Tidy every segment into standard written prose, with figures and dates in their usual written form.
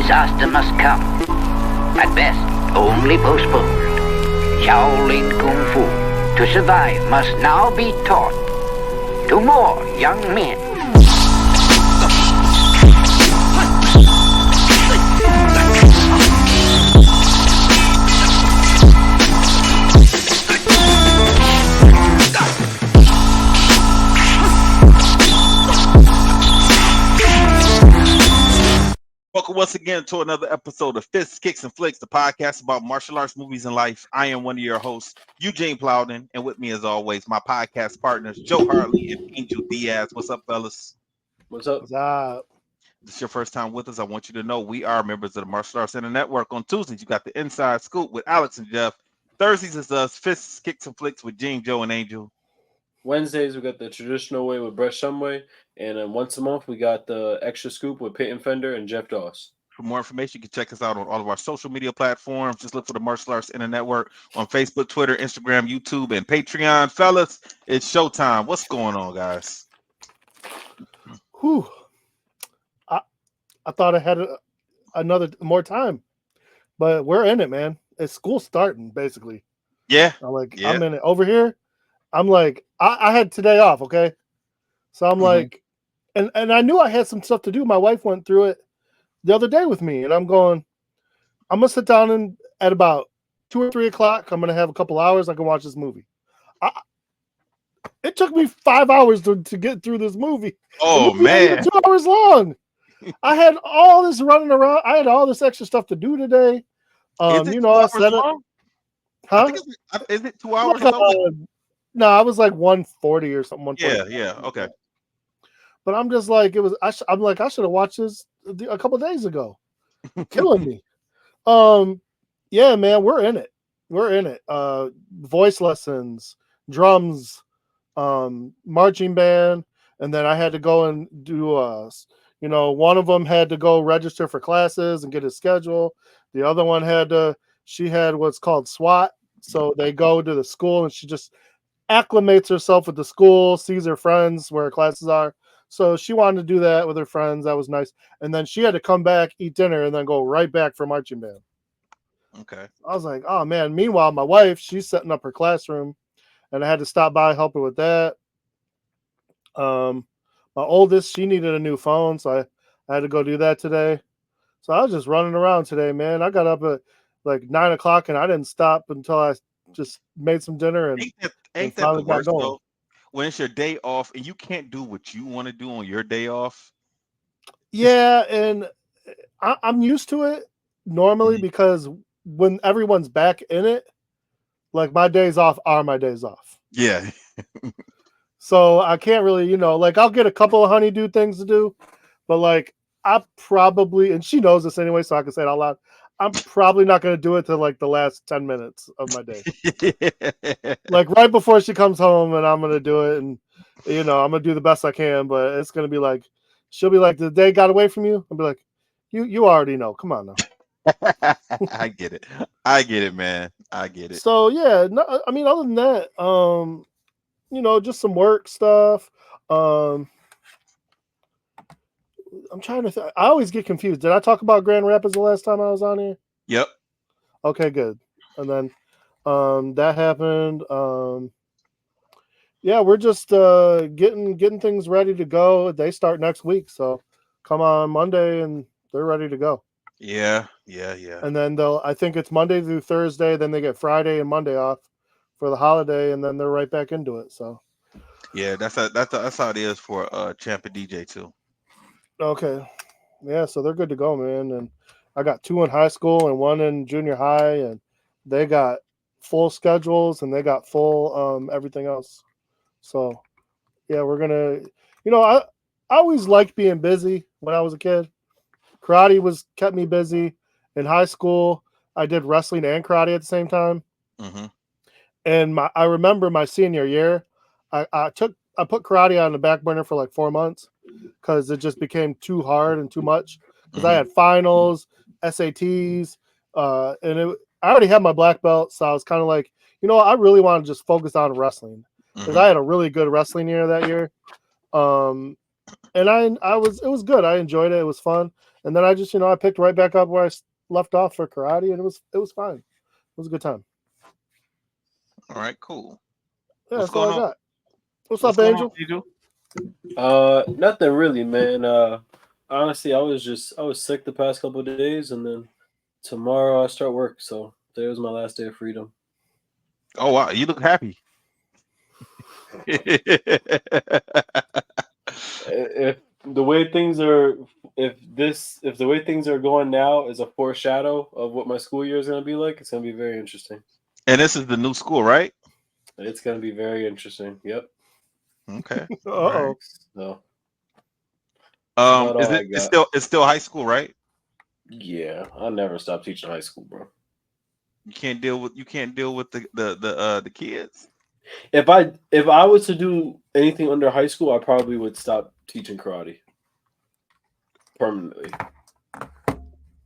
disaster must come. At best, only postponed. Shaolin Kung Fu, to survive, must now be taught to more young men. Welcome once again to another episode of Fists, Kicks, and Flicks, the podcast about martial arts, movies, and life. I am one of your hosts, Eugene Plowden, and with me, as always, my podcast partners, Joe Hartley and Angel Diaz. What's up, fellas? What's up? What's up? If this is your first time with us, I want you to know we are members of the Martial Arts Center Network. On Tuesdays, you got the Inside Scoop with Alex and Jeff. Thursdays is us, Fists, Kicks, and Flicks with Gene, Joe, and Angel. Wednesdays, we got the traditional way with Brett Shumway. And then once a month, we got the extra scoop with Peyton Fender and Jeff Doss. For more information, you can check us out on all of our social media platforms. Just look for the Martial Arts Center Network on Facebook, Twitter, Instagram, YouTube, and Patreon. Fellas, it's showtime. What's going on, guys? Whew. I thought I had another more time, but we're in it, man. It's school starting, basically. Yeah. I'm in it. Over here, I'm like, I had today off, okay? So I'm like, and I knew I had some stuff to do. My wife went through it the other day with me, and I'm going to sit down and at about 2 or 3 o'clock, I'm going to have a couple hours. I can watch this movie. It took me 5 hours to get through this movie. Oh, man. 2 hours long. I had all this running around. I had all this extra stuff to do today. I said it. Huh? Is it 2 hours? No, I was like 140 or something. 140. Yeah. Okay. But I'm just like, I should have watched this a couple days ago. Killing me. Yeah, man, we're in it. Voice lessons, drums, marching band, and then I had to go and do one of them had to go register for classes and get his schedule. The other one she had what's called SWAT. So they go to the school and she just acclimates herself with the school, sees her friends where her classes are. So she wanted to do that with her friends. That was nice. And then she had to come back, eat dinner, and then go right back for marching band. Okay. I was like, oh, man. Meanwhile, my wife, she's setting up her classroom, and I had to stop by, help her with that. My oldest, she needed a new phone, so I had to go do that today. So I was just running around today, man. I got up at like 9 o'clock, and I didn't stop until I just made some dinner. And ain't that the worst, though? When it's your day off and you can't do what you want to do on your day off. Yeah, and I'm used to it normally because when everyone's back in it, like my days off are my days off. Yeah. So I can't really, I'll get a couple of honeydew things to do, but like I probably, and she knows this anyway, so I can say it out loud, I'm probably not going to do it till like the last 10 minutes of my day. Like right before she comes home, and I'm going to do it. And, I'm going to do the best I can, but it's going to be like, she'll be like, the day got away from you. I'll be like, you already know. Come on now. I get it, man. I get it. So yeah, no, I mean, other than that, just some work stuff. I'm trying to think. I always get confused. Did I talk about Grand Rapids the last time I was on here? Yep. Okay, good. And then that happened. Yeah, we're just getting things ready to go. They start next week, so come on Monday and they're ready to go. Yeah. And then I think it's Monday through Thursday, then they get Friday and Monday off for the holiday, and then they're right back into it. So yeah, that's how it is for Champ and DJ too. Okay. Yeah, so they're good to go, man. And I got 2 in high school and 1 in junior high, and they got full schedules and they got full everything else. So yeah, we're gonna I always liked being busy when I was a kid. Karate kept me busy. In high school, I did wrestling and karate at the same time. Mm-hmm. And I remember my senior year, I put karate on the back burner for like 4 months because it just became too hard and too much. Because I had finals, SATs, and I already had my black belt, so I was kind of like, I really want to just focus on wrestling because I had a really good wrestling year that year. And it was good. I enjoyed it. It was fun. And then I just, I picked right back up where I left off for karate, and it was fine. It was a good time. All right, cool. Yeah, What's that's all going I on? got. What's What's up, going Angel? on, Angel? Nothing really, man. Honestly, I was sick the past couple of days, and then tomorrow I start work. So today was my last day of freedom. Oh wow, you look happy. If the way things are, if the way things are going now is a foreshadow of what my school year is going to be like, it's going to be very interesting. And this is the new school, right? It's going to be very interesting. Yep. Okay. Uh-oh. So, Is it? It's still high school, right? Yeah, I'll never stop teaching high school, bro. You can't deal with the kids. If I was to do anything under high school, I probably would stop teaching karate permanently.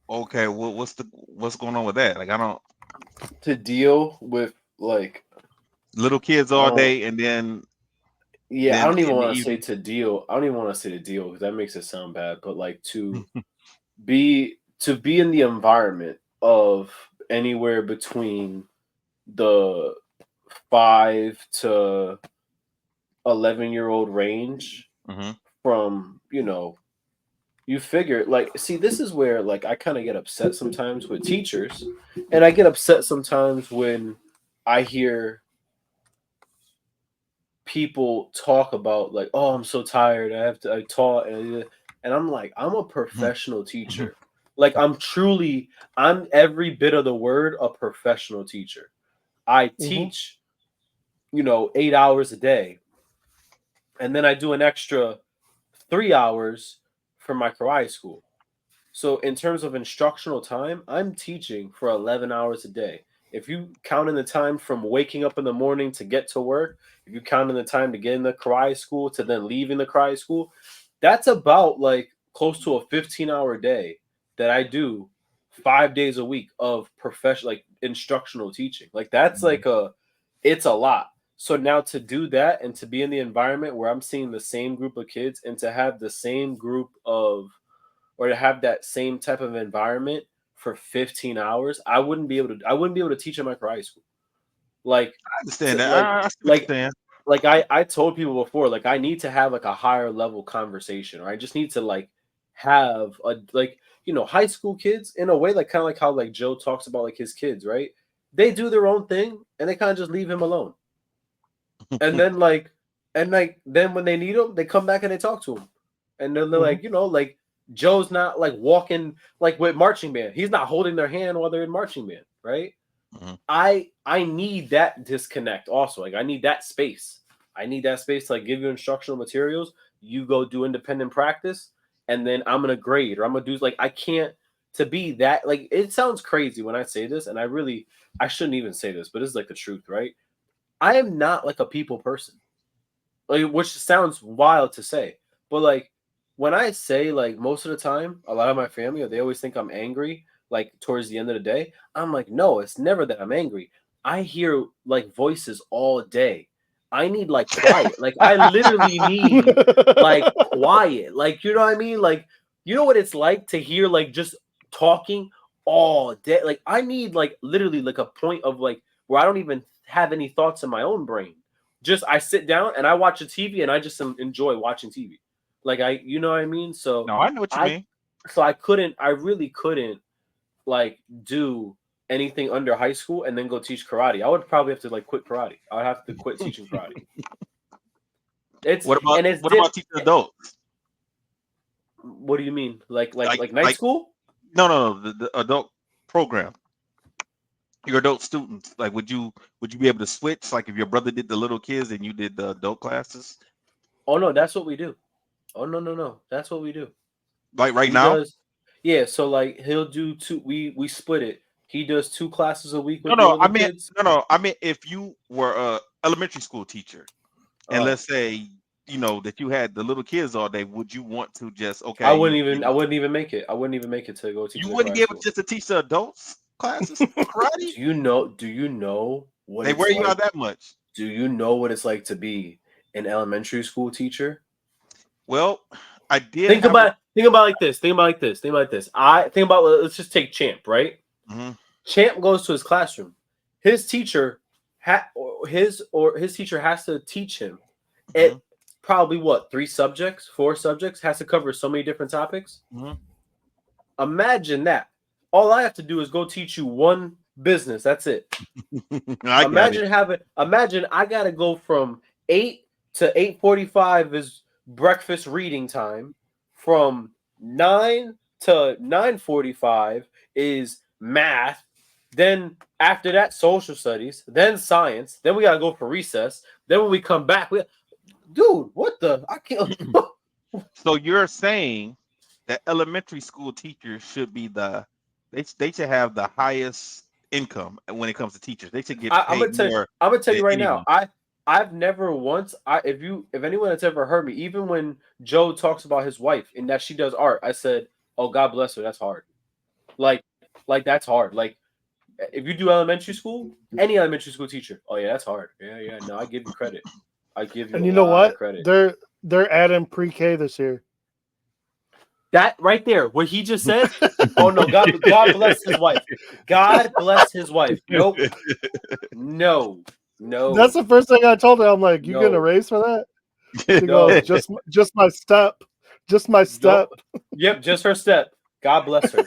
Okay, well, what's going on with that? Like, I don't To deal with like little kids all day, and then I don't even want to say evening. to deal. I don't even want to say to deal because that makes it sound bad. But like to be in the environment of anywhere between the 5 to 11-year-old range, from you figure, like, see, this is where, like, I kind of get upset sometimes with teachers, and I get upset sometimes when I hear people talk about, like, oh, I'm so tired, I taught, and I'm like, I'm a professional teacher. Like, I'm every bit of the word a professional teacher. I teach 8 hours a day, and then I do an extra 3 hours for my karate school. So in terms of instructional time, I'm teaching for 11 hours a day. If you count in the time from waking up in the morning to get to work, if you count in the time to get in the karate school to then leaving the karate school, that's about like close to a 15-hour day that I do 5 days a week of professional, like, instructional teaching. Like, that's it's a lot. So now to do that and to be in the environment where I'm seeing the same group of kids and to have the same group of, or to have that same type of environment for 15 hours, I wouldn't be able to teach in my karate school. Like, I understand that. Like I told people before, like, I need to have like a higher level conversation, or I just need to like have a, like, high school kids in a way, like kind of like how like Joe talks about like his kids, right? They do their own thing and they kind of just leave him alone. And then then when they need him, they come back and they talk to him. And then they're like, like, Joe's not like walking like with marching band. He's not holding their hand while they're in marching band, right? I need that disconnect also. Like, I need that space. I need that space to like give you instructional materials. You go do independent practice, and then I'm gonna grade, or I'm gonna do, like, I can't, to be that, like, it sounds crazy when I say this, and I shouldn't even say this, but it's like the truth, right? I am not like a people person, like, which sounds wild to say, but like, when I say, like, most of the time, a lot of my family, they always think I'm angry, like, towards the end of the day. I'm like, no, it's never that I'm angry. I hear like voices all day. I need like quiet. Like, I literally need like quiet. Like, you know what I mean? Like, you know what it's like to hear like just talking all day. Like, I need like literally like a point of like where I don't even have any thoughts in my own brain. Just I sit down and I watch a TV and I just enjoy watching TV. Like, you know what I mean? So no, I know what you mean. So I really couldn't like do anything under high school and then go teach karate. I would probably have to like quit karate. I would have to quit teaching karate. What about teaching adults? What do you mean? Like night school? No, the adult program. Your adult students, like, would you be able to switch? Like, if your brother did the little kids and you did the adult classes? Oh no, that's what we do. Oh no, that's what we do. Like right now? Yeah, so like he'll do two. We split it. He does 2 classes a week with kids. I mean, if you were a elementary school teacher, and let's say that you had the little kids all day, would you want to just I wouldn't even make it. I wouldn't even make it to go teach. You wouldn't be able just to teach the adults classes for karate? Do you know what they wear you out that much? Do you know what it's like to be an elementary school teacher? Well, I did. Think about it like this. Let's just take Champ, right? Mm-hmm. Champ goes to his classroom. His teacher his teacher has to teach him it probably what 4 subjects, has to cover so many different topics. Mm-hmm. Imagine that. All I have to do is go teach you one business. That's it. Imagine I gotta go from 8 to 8:45 is breakfast reading time. From 9 to 9:45 is math. Then after that, social studies, then science. Then we gotta go for recess. Then when we come back, dude, what the? I can't. So you're saying that elementary school teachers should be they should have the highest income when it comes to teachers. They should get paid more. I'm gonna tell you right anyone. now. I've never once. If anyone that's ever heard me, even when Joe talks about his wife and that she does art, I said, "Oh, God bless her. That's hard. Like that's hard. Like if you do elementary school, any elementary school teacher, oh yeah, that's hard. Yeah. No, I give you credit. I give you. And you know what? Credit. They're adding pre-K this year. That right there, what he just said. Oh no, God bless his wife. God bless his wife. Nope. No. That's the first thing I told her. I'm like, you getting a raise for that? She goes, just my step. Just my step. Nope. Yep, just her step. God bless her.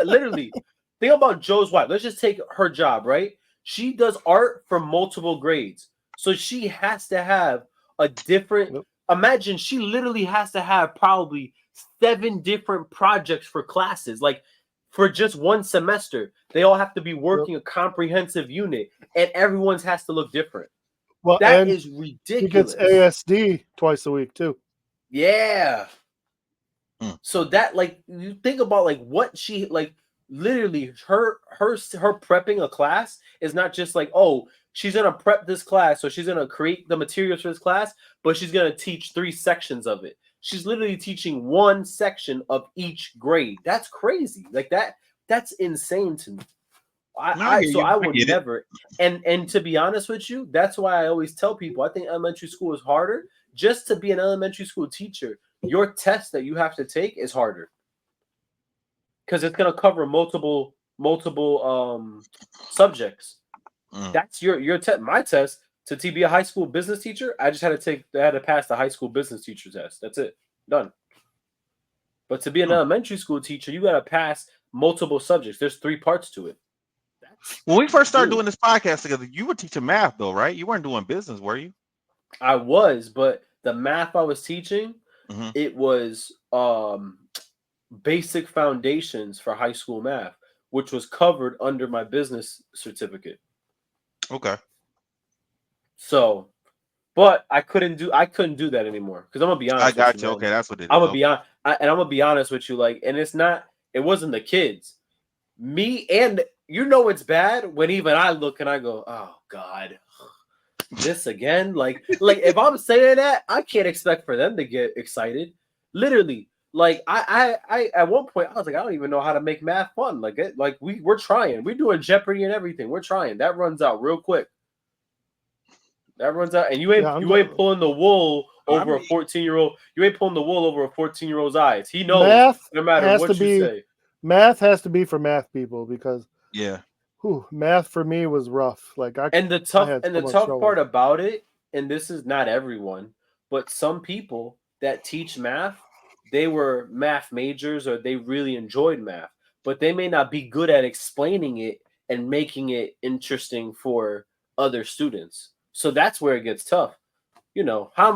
Literally. Think about Joe's wife. Let's just take her job, right? She does art for multiple grades. So she has to have a different imagine she literally has to have probably 7 different projects for classes. Like for just one semester, they all have to be working a comprehensive unit, and everyone's has to look different. Well, that is ridiculous. She gets ASD twice a week too. Yeah. So that you think about what she literally her prepping a class is not just she's gonna prep this class, so she's gonna create the materials for this class, but she's gonna teach 3 sections of it. She's literally teaching 1 section of each grade. That's crazy. That's insane to me. I would never. And to be honest with you, that's why I always tell people I think elementary school is harder. Just to be an elementary school teacher, your test that you have to take is harder because it's gonna cover multiple subjects. That's your test. My test to be a high school business teacher, I had to pass the high school business teacher test. That's it. Done. But to be an elementary school teacher, you got to pass multiple subjects. There's 3 parts to it. When we first started doing this podcast together, you were teaching math though, right? You weren't doing business, were you? I was, but the math I was teaching, it was basic foundations for high school math, which was covered under my business certificate. Okay. So, but I couldn't do that anymore because I'm gonna be honest. I got you. Okay, that's what it is. I'm gonna be honest with you. And it wasn't the kids, me, and it's bad when even I look and I go, oh God, this again. Like if I'm saying that, I can't expect for them to get excited. Literally, I at one point I was like, I don't even know how to make math fun. We're trying. We're doing Jeopardy and everything. We're trying. That runs out real quick. That runs out, and you ain't pulling the wool over a 14-year-old. You ain't pulling the wool over a 14-year-old's eyes. He knows math no matter what you say. Math has to be for math people because math for me was rough. The tough part about it, and this is not everyone, but some people that teach math, they were math majors or they really enjoyed math, but they may not be good at explaining it and making it interesting for other students. So that's where it gets tough. How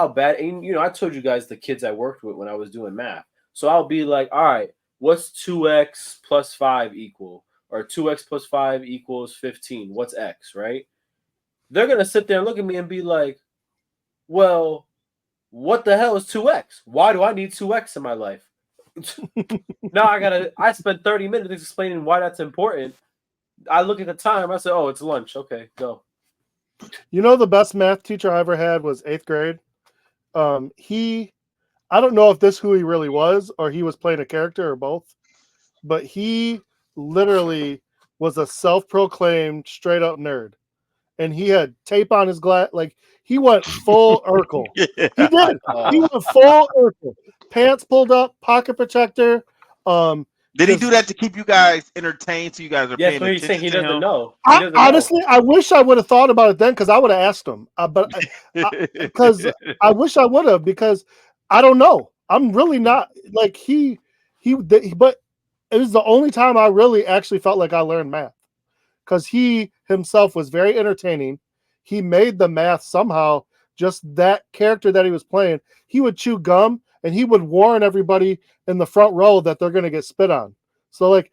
bad, and I told you guys the kids I worked with when I was doing math. So I'll be like, all right, what's 2x plus 5 equal? Or 2x plus 5 equals 15. What's x, right? They're going to sit there and look at me and be like, well, what the hell is 2x? Why do I need 2x in my life? Now I spent 30 minutes explaining why that's important. I look at the time, I say, oh, it's lunch. Okay, go. The best math teacher I ever had was 8th grade. I don't know if this who he really was or he was playing a character or both, but he literally was a self-proclaimed straight up nerd. and he had tape on his glass. Like he went full Urkel. Yeah. He did. He went full Urkel. Pants pulled up, pocket protector. Did he just- do that to keep you guys entertained so you guys are Yes, paying but he's saying attention he to doesn't him? know. He doesn't honestly, I wish I would have thought about it then because I would have asked him. Because I wish I would have because I don't know. I'm really not like but it was the only time I really actually felt like I learned math because he himself was very entertaining. He made the math somehow. Just that character that he was playing, he would chew gum and he would warn everybody in the front row that they're going to get spit on. So like,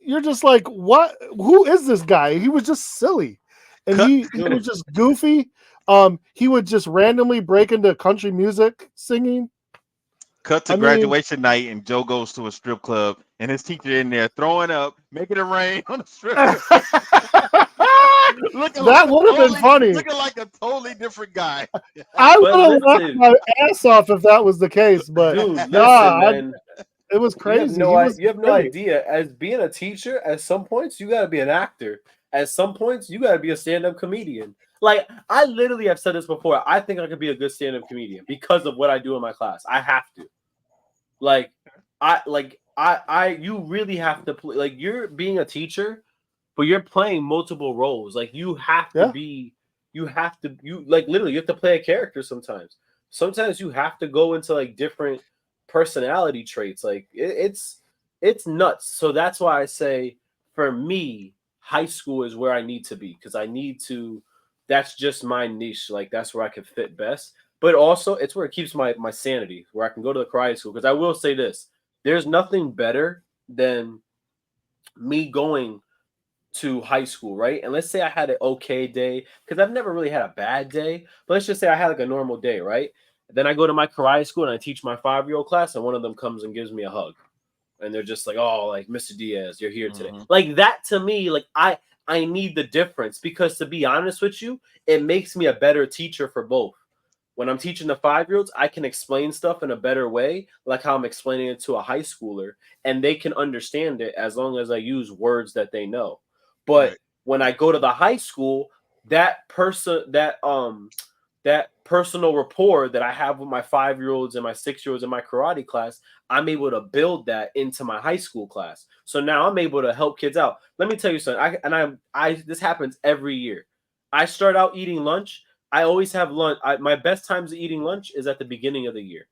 you're just like, what? Who is this guy? He was just silly, and he was just goofy. He would just randomly break into country music singing. Cut to graduation night, and Joe goes to a strip club, and his teacher in there throwing up, making it rain on the strip club. That would have been funny. Looking like a totally different guy. I would have laughed my ass off if that was the case, but dude, man, it was crazy. You have no idea. As being a teacher, at some points you got to be an actor. At some points you got to be a stand-up comedian. Like I literally have said this before. I think I could be a good stand-up comedian because of what I do in my class. I have to. You really have to play. Like you're being a teacher, but you're playing multiple roles. Like you have to literally you have to play a character sometimes. Sometimes you have to go into like different personality traits. Like it's nuts. So that's why I say for me, high school is where I need to be because I need to. That's just my niche. Like that's where I can fit best. But also, it's where it keeps my sanity, where I can go to the karate school. Because I will say this: there's nothing better than me going to high school, right? And let's say I had an okay day, because I've never really had a bad day. But let's just say I had like a normal day, right? Then I go to my karate school and I teach my 5-year-old class, and one of them comes and gives me a hug, and they're just like, "Oh, like Mr. Diaz, you're here today." Like that to me, like I need the difference because to be honest with you, it makes me a better teacher for both. When I'm teaching the 5-year-olds, I can explain stuff in a better way, like how I'm explaining it to a high schooler, and they can understand it as long as I use words that they know. But when I go to the high school, that personal rapport that I have with my 5-year-olds and my 6-year-olds in my karate class, I'm able to build that into my high school class. So now I'm able to help kids out. Let me tell you something. This happens every year. I start out eating lunch. I always have lunch. My best times of eating lunch is at the beginning of the year.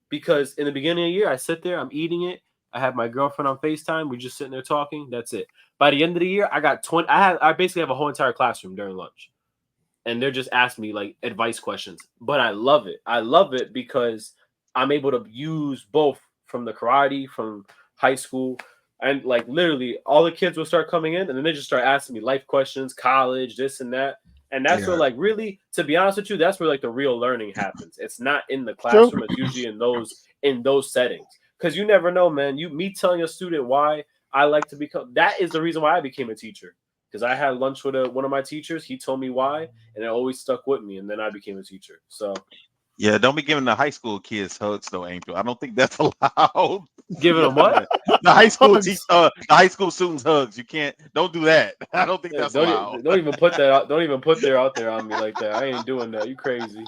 Because in the beginning of the year, I sit there, I'm eating it. I have my girlfriend on FaceTime. We're just sitting there talking. That's it. By the end of the year, I got 20. I basically have a whole entire classroom during lunch. And they're just asking me like advice questions. But I love it. I love it because I'm able to use both from the karate, from high school. And like literally all the kids will start coming in and then they just start asking me life questions, college, this and that. And that's where like really, to be honest with you, that's where like the real learning happens. It's not in the classroom. It's usually in those settings. Because you never know, man. Me telling a student why I like to become, that is the reason why I became a teacher. Because I had lunch with one of my teachers. He told me why, and it always stuck with me. And then I became a teacher. So, yeah, don't be giving the high school kids hugs, though, Angel. I don't think that's allowed. Giving them what? The high school the high school students hugs. You can't. Don't do that. I don't think that's allowed. Don't even put that out. Don't even put that out there on me like that. I ain't doing that. You crazy.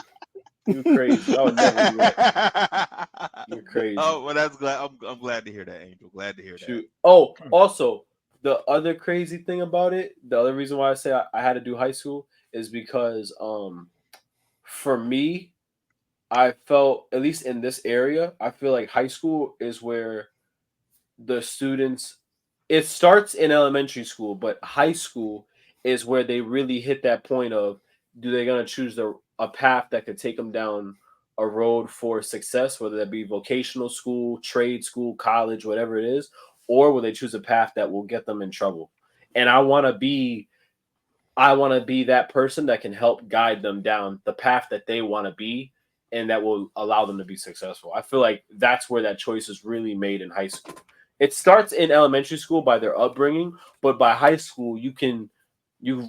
You crazy. I would never do that. You're crazy. Oh, well, that's glad. I'm glad to hear that, Angel. Glad to hear that. Oh, also, the other crazy thing about it, the other reason why I say I had to do high school is because for me, I felt, at least in this area, I feel like high school is where the students, it starts in elementary school, but high school is where they really hit that point of, do they going to choose a path that could take them down a road for success, whether that be vocational school, trade school, college, whatever it is, or will they choose a path that will get them in trouble? And I want to be that person that can help guide them down the path that they want to be, and that will allow them to be successful. I feel like that's where that choice is really made in high school. It starts in elementary school by their upbringing, but by high school, you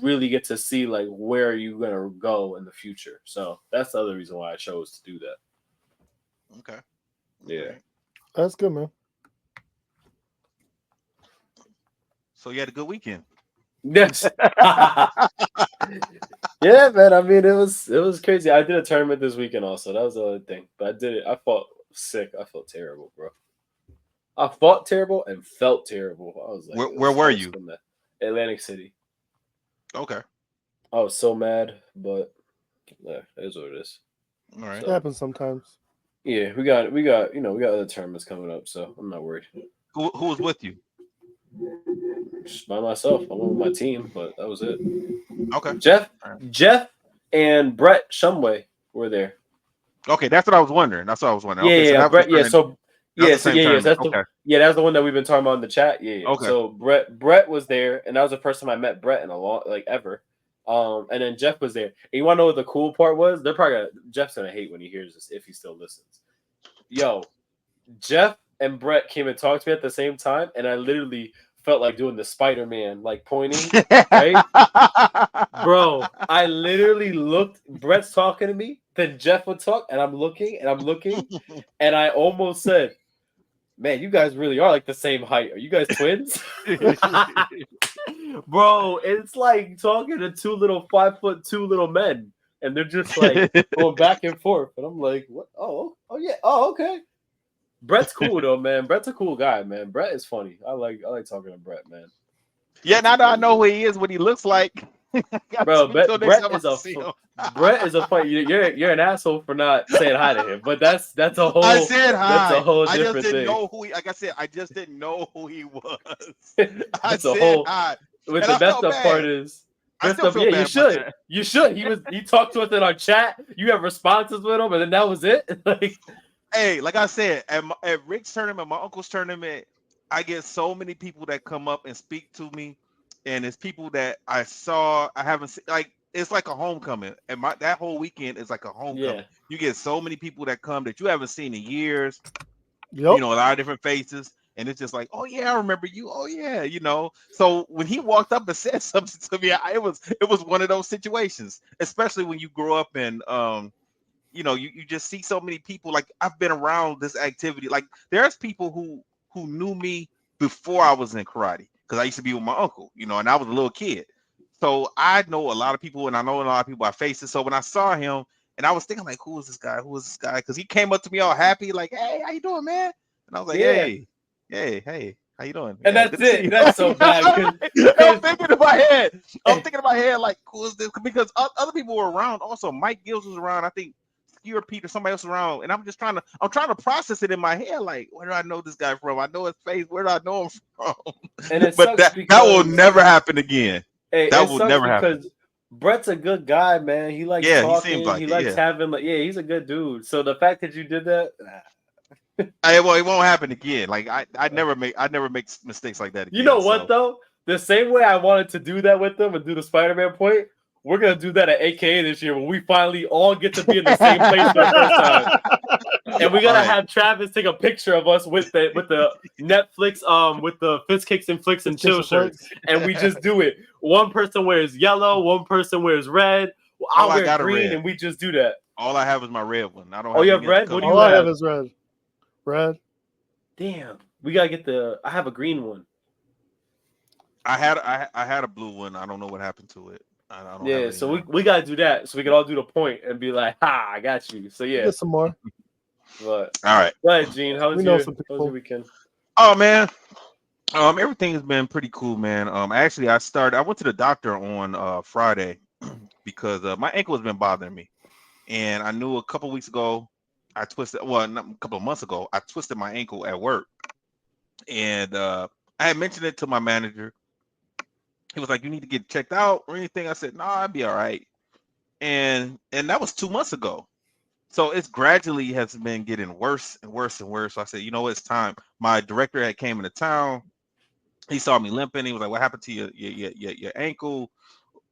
really get to see like where you're going to go in the future. So that's the other reason why I chose to do that. Okay. Yeah. That's good, man. So you had a good weekend. Yes. Yeah, man. I mean, it was crazy. I did a tournament this weekend also. That was the other thing. But I did it. I felt sick. I felt terrible, bro. I fought terrible and felt terrible. I was like, Where were you? So mad. Atlantic City. Okay. I was so mad, but yeah, it is what it is. All right. It happens sometimes. Yeah, we got other tournaments coming up, so I'm not worried. Who was with you? Just by myself. I'm with my team, but that was it. Okay. Jeff and Brett Shumway were there. Okay, that's what I was wondering. That's what I was wondering. Yeah, Okay, yeah, so Brett. Yeah, so that's the that's the one that we've been talking about in the chat. Yeah. Okay. So Brett was there, and that was the first time I met Brett in a long ever. And then Jeff was there. And you want to know what the cool part was? Jeff's gonna hate when he hears this if he still listens. Yo, Jeff and Brett came and talked to me at the same time, and I literally felt like doing the Spider-Man, like pointing, right? Bro, I literally looked. Brett's talking to me, then Jeff would talk, and I'm looking, and I almost said, "Man, you guys really are like the same height. Are you guys twins?" Bro, it's like talking to two little 5'2" little men, and they're just like going back and forth, and I'm like, "What? Oh yeah, oh okay." Brett's cool though, man. Brett's a cool guy, man. Brett is funny. I like talking to Brett, man. Yeah, now that I know who he is, what he looks like. Bro, Brett is a funny. You're an asshole for not saying hi to him, but that's a whole. I said hi. That's a whole I different just didn't thing. know who he. Like I said, I just didn't know who he was. That's a whole. Hi. With And the I best felt of bad. part is. I still feel bad you should. You should. He talked to us in our chat. You have responses with him, and then that was it. Like, hey, like I said, at Rick's tournament, my uncle's tournament, I get so many people that come up and speak to me, and it's people that I haven't seen. Like it's like a homecoming, and that whole weekend is like a homecoming. Yeah. You get so many people that come that you haven't seen in years. Yep. You know, a lot of different faces. And it's just like, oh yeah, I remember you. Oh yeah, you know. So when he walked up and said something to me, it was one of those situations, especially when you grow up and you know, you just see so many people. Like I've been around this activity. Like there's people who knew me before I was in karate because I used to be with my uncle, you know, and I was a little kid. So I know a lot of people, and I know a lot of people by faces. So when I saw him, and I was thinking like, who is this guy? Who is this guy? Because he came up to me all happy, like, hey, how you doing, man? And I was like, hey, how you doing? And yeah, that's it. That's so bad. I'm thinking in my head, like, who is this? Because other people were around. Also, Mike Gills was around. I think Skewer Pete or somebody else around. And I'm trying to process it in my head. Like, where do I know this guy from? I know his face. Where do I know him from? And but that will never happen again. Hey, that will never happen. Brett's a good guy, man. He likes talking. He likes having he's a good dude. So the fact that you did that. It won't happen again. Like I never make mistakes like that again. You know what though? The same way I wanted to do that with them and do the Spider-Man point, we're gonna do that at AKA this year when we finally all get to be in the same place for the first time. And we gotta have Travis take a picture of us with the Netflix with the Fist Kicks and Flicks and Chill shirts, and we just do it. One person wears yellow, one person wears red. I'll wear green, and we just do that. All I have is my red one. I don't. Oh, you have red? What do you have? All I have is red. Red. Damn, we gotta get I have a green one. I had a blue one. I don't know what happened to it. I don't so we gotta do that so we can all do the point and be like, ha, I got you. So yeah, get some more. But all right, go ahead, Gene. How was your weekend? Oh man, everything has been pretty cool, man. Actually, I went to the doctor on Friday because my ankle has been bothering me, and I knew a couple weeks ago. A couple of months ago, I twisted my ankle at work, and I had mentioned it to my manager. He was like, "You need to get checked out or anything?" I said, "No, I'd be all right." And that was 2 months ago. So it's gradually has been getting worse and worse and worse. So I said, you know what, it's time. My director had came into town. He saw me limping. He was like, "What happened to your ankle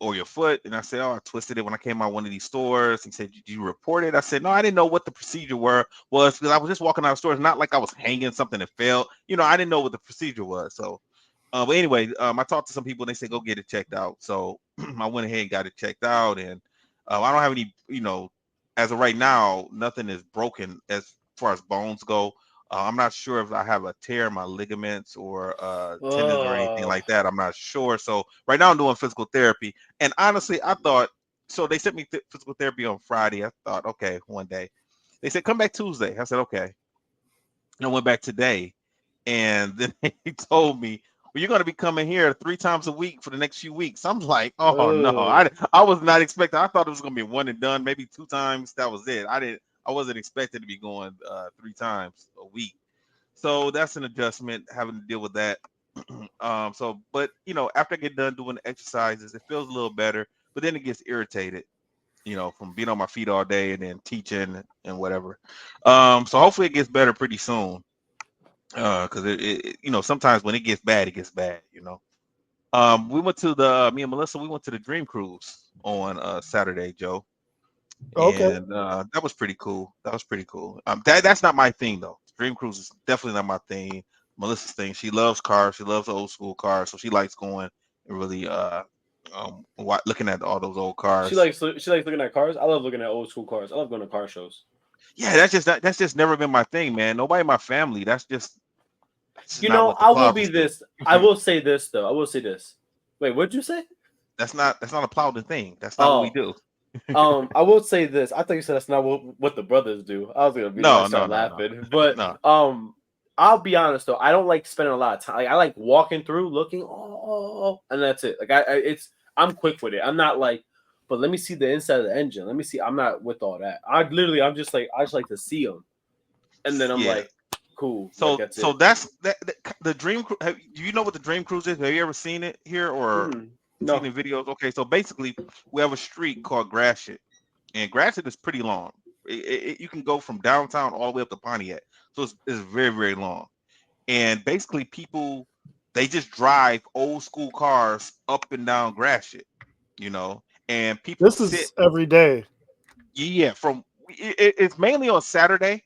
or your foot?" And I said, "Oh, I twisted it when I came out of one of these stores." He said, "Did you report it?" I said, "No, I didn't know what the procedure was because I was just walking out of stores, not like I was hanging something that fell. You know, I didn't know what the procedure was." So, but anyway, I talked to some people and they said, "Go get it checked out." So I went ahead and got it checked out, and I don't have any, as of right now, nothing is broken as far as bones go. I'm not sure if I have a tear in my ligaments or tendons or anything Oh, like that. I'm not sure. So right now I'm doing physical therapy. And honestly, I thought so. They sent me physical therapy on Friday. I thought, okay, one day. They said come back Tuesday. I said okay. And I went back today, and then he told me, "Well, you're going to be coming here 3 times a week for the next few weeks." I'm like, "Oh no, oh. I was not expecting. I thought it was going to be one and done, maybe 2 times. That was it. I wasn't expecting to be going 3 times a week. So that's an adjustment, having to deal with that. So, but after I get done doing the exercises, it feels a little better. But then it gets irritated, from being on my feet all day and then teaching and whatever. So hopefully it gets better pretty soon. Because sometimes when it gets bad. We went to me and Melissa, we went to the Dream Cruise on Saturday, Joe, Okay. and that was pretty cool. That was pretty cool. That's not my thing though. Dream Cruise is definitely not my thing. Melissa's thing. She loves cars. She loves old school cars, so she likes going and really looking at all those old cars. She likes looking at cars. I love looking at old school cars. I love going to car shows. Yeah, that's just never been my thing, man. Nobody in my family. That's just You not know, what the I will be Plowdens do. this. I will say this though. I will say this. Wait, what'd you say? That's not a Plowden thing. That's not what we Oh, do. I will say this. I thought you said that's not what the brothers do. I was gonna be like, I No, start no, no, no, laughing, but no. I'll be honest though. I don't like spending a lot of time. Like, I like walking through, looking, and that's it. Like I'm quick with it. I'm not like, but let me see the inside of the engine. Let me see. I'm not with all that. I'm just like, I just like to see them, and then I'm Yeah. like, cool. Like So that's so it. that's the Dream Cruise. Do you know what the Dream Cruise is? Have you ever seen it here or seen No. the videos? Okay, so basically we have a street called Gratiot, and Gratiot is pretty long. You can go from downtown all the way up to Pontiac, so it's very very long. And basically people they just drive old school cars up and down Gratiot, and people This sit. is every day. Yeah, it's mainly on Saturday,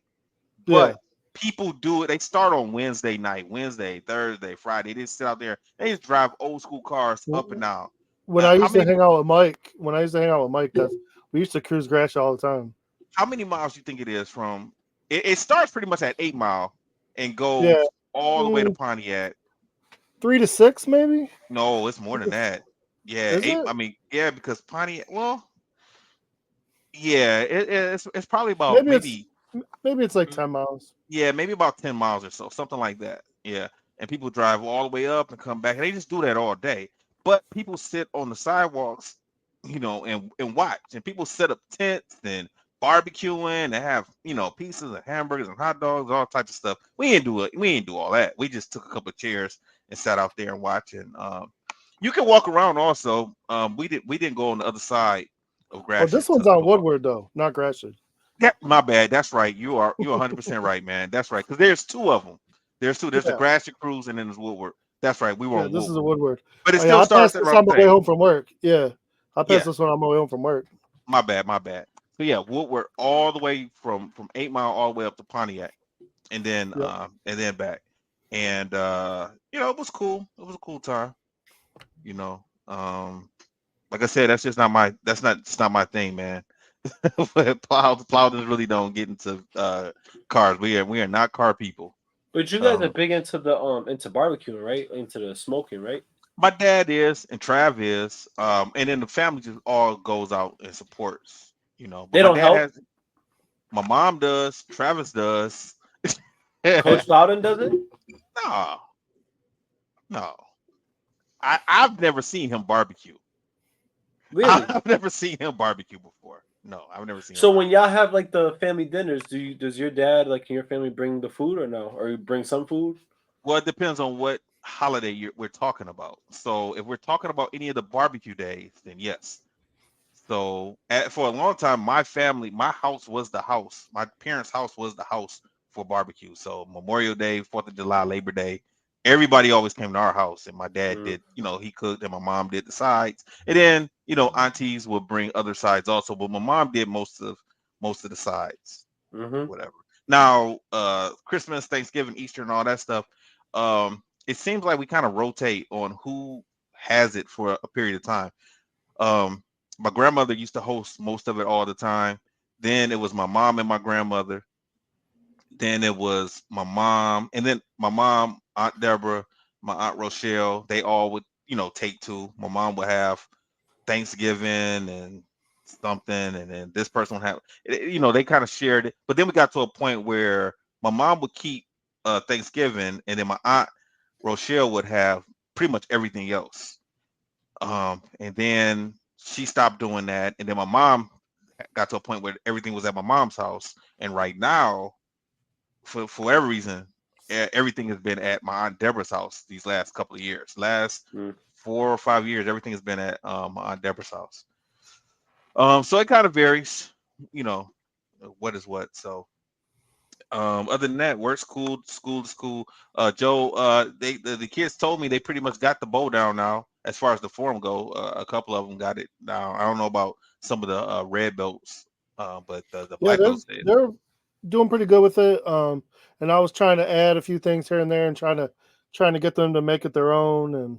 Yeah. but people do it. They start on Wednesday night, Wednesday, Thursday, Friday. They just sit out there. They just drive old school cars up and down. When I How used to many hang out with Mike, that's we used to cruise Gratiot all the time. how many miles do you think it is from? It starts pretty much at 8 Mile and Yeah. goes all the way to Pontiac. 3 to 6, maybe. No, it's more than that. Yeah, Is eight. it? I mean, yeah, because Pontiac. Well, yeah, it's probably about Maybe it's maybe. maybe it's like mm, 10 miles. Yeah, maybe about 10 miles or so, something like that. Yeah. And people drive all the way up and come back. And they just do that all day. But people sit on the sidewalks, and watch. And people set up tents and barbecuing and have, pieces of hamburgers and hot dogs, all types of stuff. We didn't do it. We didn't do all that. We just took a couple of chairs and sat out there and watch. And you can walk around also. We didn't go on the other side of Oh, this Gratiot one's on Woodward though, not Gratiot. my bad. That's right. You're 100% right, man. That's right. Because there's two of them. There's two. There's the Yeah. Gratiot Cruise and then there's Woodward. That's right. We were Yeah, on this is a Woodward, Woodward. but it Oh, yeah, still I starts passed at this around on the my way same. home from work. Yeah, I passed Yeah, this one on my way home from work. my bad. My bad. So yeah, Woodward all the way from 8 Mile all the way up to Pontiac, Yep. and then back, and it was cool. It was a cool time. You know, um, like I said, that's not my thing, man. Plowders really don't get into cars. We are not car people. But you guys are Um, big into the into barbecuing, right? Into the smoking, right? my dad is and Trav is, and then the family just all goes out and supports, They But my don't dad help. has, my mom does, Travis does. Coach Loudon does it. No, no. I've never seen him barbecue. Really? I've never seen him barbecue before. No, I've never seen him So when barbecue. y'all have like the family dinners, does your dad like can your family bring the food or no? Or you bring some food? Well, it depends on what holiday we're talking about. So if we're talking about any of the barbecue days, then yes. So for a long time, my house was the house. My parents' house was the house for barbecue. So Memorial Day, 4th of July, Labor Day, everybody always came to our house, and my dad Mm. did. He cooked, and my mom did the sides, and then aunties would bring other sides also. But my mom did most of the sides, Mm-hmm. whatever. Now, Christmas, Thanksgiving, Easter, and all that stuff. It seems like we kind of rotate on who has it for a period of time. um, my grandmother used to host most of it all the time. Then it was my mom and my grandmother. Then it was my mom, and then my mom, Aunt Deborah, my Aunt Rochelle. They all would, take two. My mom would have Thanksgiving and something, and then this person would have, they kind of shared it. But then we got to a point where my mom would keep Thanksgiving, and then my Aunt Rochelle would have pretty much everything else. And then she stopped doing that, and then my mom got to a point where everything was at my mom's house. And right now, for whatever reason, everything has been at my Aunt Deborah's house these last couple of years. Last 4 or 5 years, everything has been at my Aunt Deborah's house. So it kind of varies, what is what. So other than that, work, school to school. Joe, the kids told me they pretty much got the bow down now as far as the form go. A couple of them got it down. I don't know about some of the red belts, but the black belts did. They're doing pretty good with it. And I was trying to add a few things here and there and trying to get them to make it their own and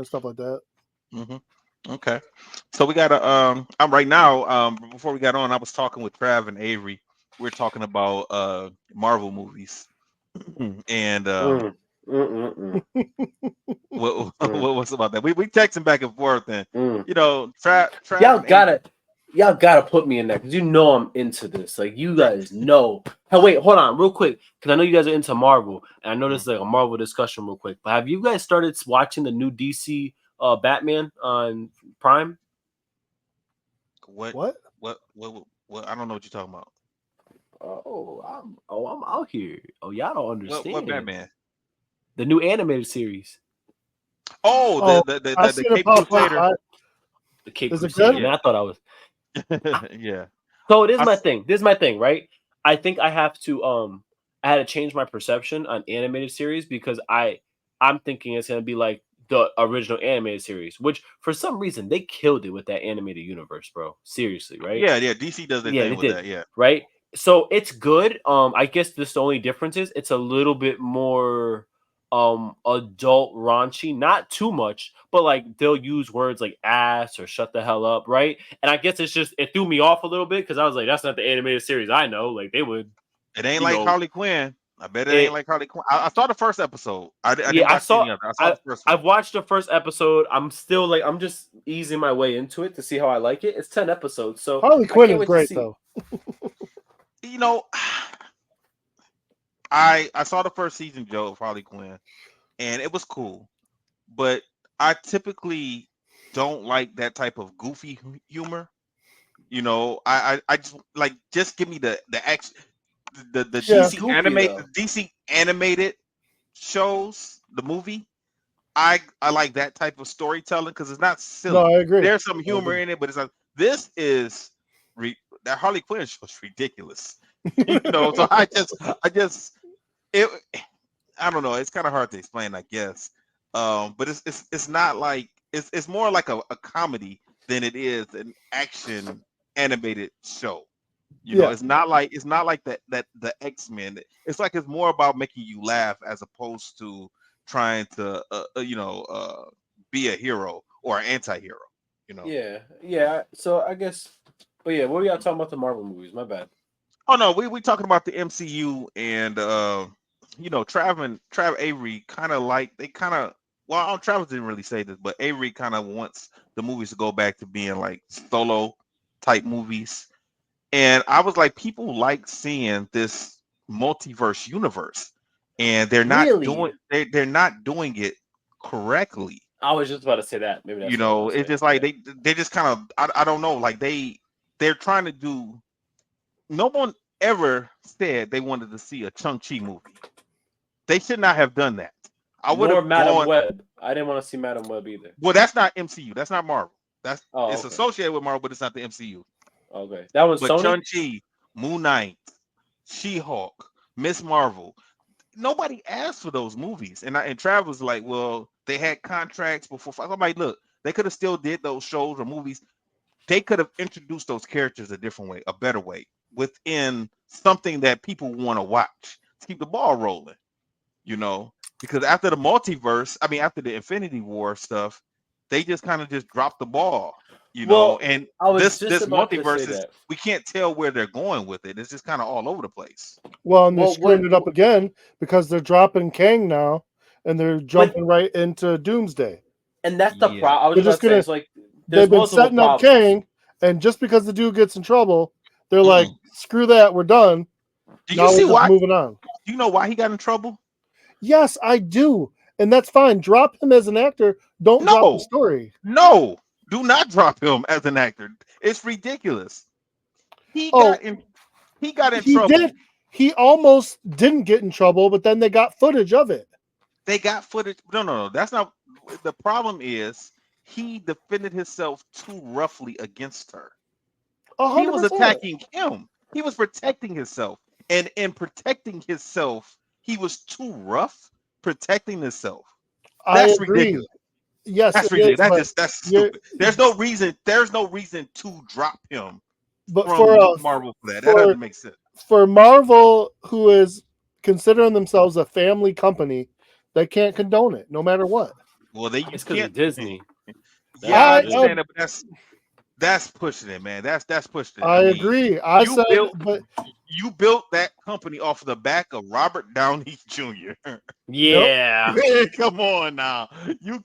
stuff like that. Mm-hmm. Okay, so we got I'm right now. Before we got on, I was talking with Trav and Avery. We're talking about Marvel movies, and what's about that? We texting back and forth, and Trav. Y'all gotta put me in there because I'm into this. Like you guys know. Hey, wait, hold on, real quick, because I know you guys are into Marvel, and I know this is like a Marvel discussion, real quick. But have you guys started watching the new DC Batman on Prime? What? I don't know what you're talking about. I'm out here. Oh, y'all don't understand. What Batman? The new animated series. The Cape Crusader. The Cape Crusader. Man, I thought I was. Yeah. So this is my thing, right? I think I have to I had to change my perception on animated series because I'm thinking it's gonna be like the original animated series, which for some reason they killed it with that animated universe, bro. Seriously, right? Yeah. DC does their thing with that, yeah. Right? So it's good. I guess the only difference is it's a little bit more adult raunchy, not too much, but like they'll use words like ass or shut the hell up, right? And I guess it threw me off a little bit because I was like, that's not the animated series I know. Like they would. It ain't like Harley Quinn. I bet it ain't like Harley Quinn. I saw the first episode. I didn't watch any other. I saw the first one. I've watched the first episode. I'm still like, I'm just easing my way into it to see how I like it. It's 10 episodes, so Harley Quinn is great though. I saw the first season, Joe, of Harley Quinn, and it was cool. But I typically don't like that type of goofy humor. I just give me the action, the DC animated shows, the movie. I like that type of storytelling because it's not silly. No, I agree. There's some humor in it, but it's like this is that Harley Quinn show is ridiculous. So I don't know. It's kind of hard to explain, I guess. But it's not like it's more like a comedy than it is an action animated show. It's not like that the X-Men. It's like it's more about making you laugh as opposed to trying to be a hero or an anti-hero. Yeah. So I guess, but yeah, what were y'all talking about the Marvel movies? My bad. Oh no, we talking about the MCU and Trav Avery Travis didn't really say this, but Avery kind of wants the movies to go back to being like solo type movies. And I was like, people like seeing this multiverse universe, and they're not they're not doing it correctly. I was just about to say that. Maybe that's it's just like they just kind of I don't know, like they're trying to do. No one ever said they wanted to see a Shang-Chi movie. They should not have done that. I would have Madam Web. I didn't want to see Madam Web either. Well, that's not MCU. That's not Marvel. It's associated with Marvel, but it's not the MCU. Okay, that was Sony. Shang-Chi, Moon Knight, She-Hulk, Miss Marvel. Nobody asked for those movies, and Trav was like, "Well, they had contracts before." I'm like, "Look, they could have still did those shows or movies. They could have introduced those characters a different way, a better way, within something that people want to watch to keep the ball rolling." Because after the multiverse, after the Infinity War stuff, they just kind of just dropped the ball. You Well, know, and I was this just about to say multiverse is that. we can't tell where they're going with it. It's just kind of all over the place. Well, and they're Well, screwing it up again because they're dropping Kang now, and they're jumping right into Doomsday. and that's the Yeah. problem. I was They're just just about to say, gonna. it's like there's They've been multiple setting up problems. Kang, and just because the dude gets in trouble, they're like, Mm. "Screw that, we're done." Do Now you see we're just why? moving on. You know why he got in trouble? Yes, I do, and that's fine. Drop him as an actor. Don't drop the No, story. no. Do not drop him as an actor. It's ridiculous. He Oh, got in. He got in he trouble. did. He almost didn't get in trouble, but then they got footage of it. They got footage. No. That's not. The problem is he defended himself too roughly against her. He was 100%. attacking him. He was protecting himself. And in protecting himself, he was too rough protecting himself. I That's agree. ridiculous. Yes, That's it is. ridiculous. But That's you're, stupid. There's no reason. There's no reason to drop him but from Marvel for that. That for doesn't make sense. for Marvel, who is considering themselves a family company, they can't condone it, no matter what. Well, you It's because can't. of Disney. Yeah, I I understand that, but that's pushing it, man. That's pushing it. I mean, agree. I you said, built but you built that company off of the back of Robert Downey Jr. Yeah. Come on now. You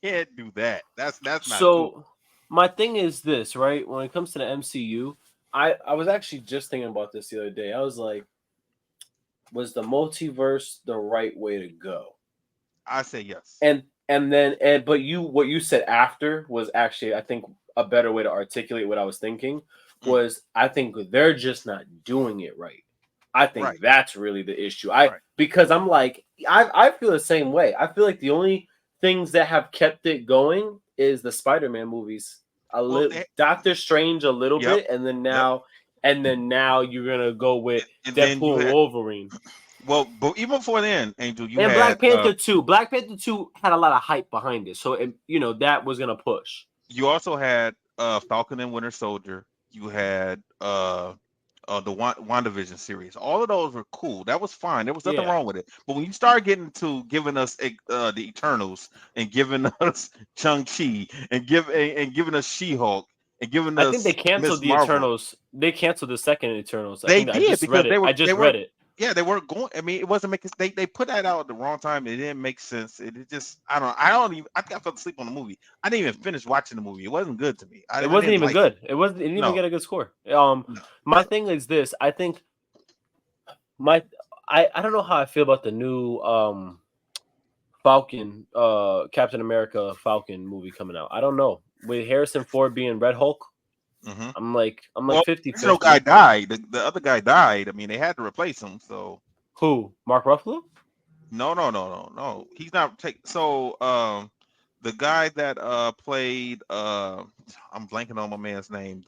can't do that. That's not cool. So my thing is this, right? When it comes to the MCU, I was actually just thinking about this the other day. I was like, was the multiverse the right way to go? I say yes. But what you said after was actually, I think, a better way to articulate what I was thinking was I think they're just not doing it right. I think Right. that's really the issue. Right. Because I'm like, I feel the same way. I feel like the only things that have kept it going is the Spider-Man movies. Doctor Strange a little bit, and then now you're gonna go with And then Deadpool and Wolverine. Well, but even before then, Angel, you And had Black Panther 2. Black Panther 2 had a lot of hype behind it. So that was gonna push. You also had Falcon and Winter Soldier. You had the WandaVision series. All of those were cool. That was fine. There was nothing wrong with it. But when you start getting to giving us the Eternals and giving us Shang-Chi and giving us She-Hulk and giving us I think they canceled the Eternals. They canceled the second Eternals. They did I just read it. I just read it. Yeah, they weren't going. I mean, it wasn't making. They put that out at the wrong time. It didn't make sense. It just. I don't even. I think I fell asleep on the movie. I didn't even finish watching the movie. It wasn't good to me. It wasn't even good. It wasn't. It didn't even get a good score. My thing is this. I think I don't know how I feel about the new Falcon, Captain America Falcon movie coming out. I don't know. With Harrison Ford being Red Hulk. Mm-hmm. I'm like 50-50. The guy died. The other guy died. I mean, they had to replace him. So who? Mark Ruffalo? No. He's not. So the guy that played I'm blanking on my man's name.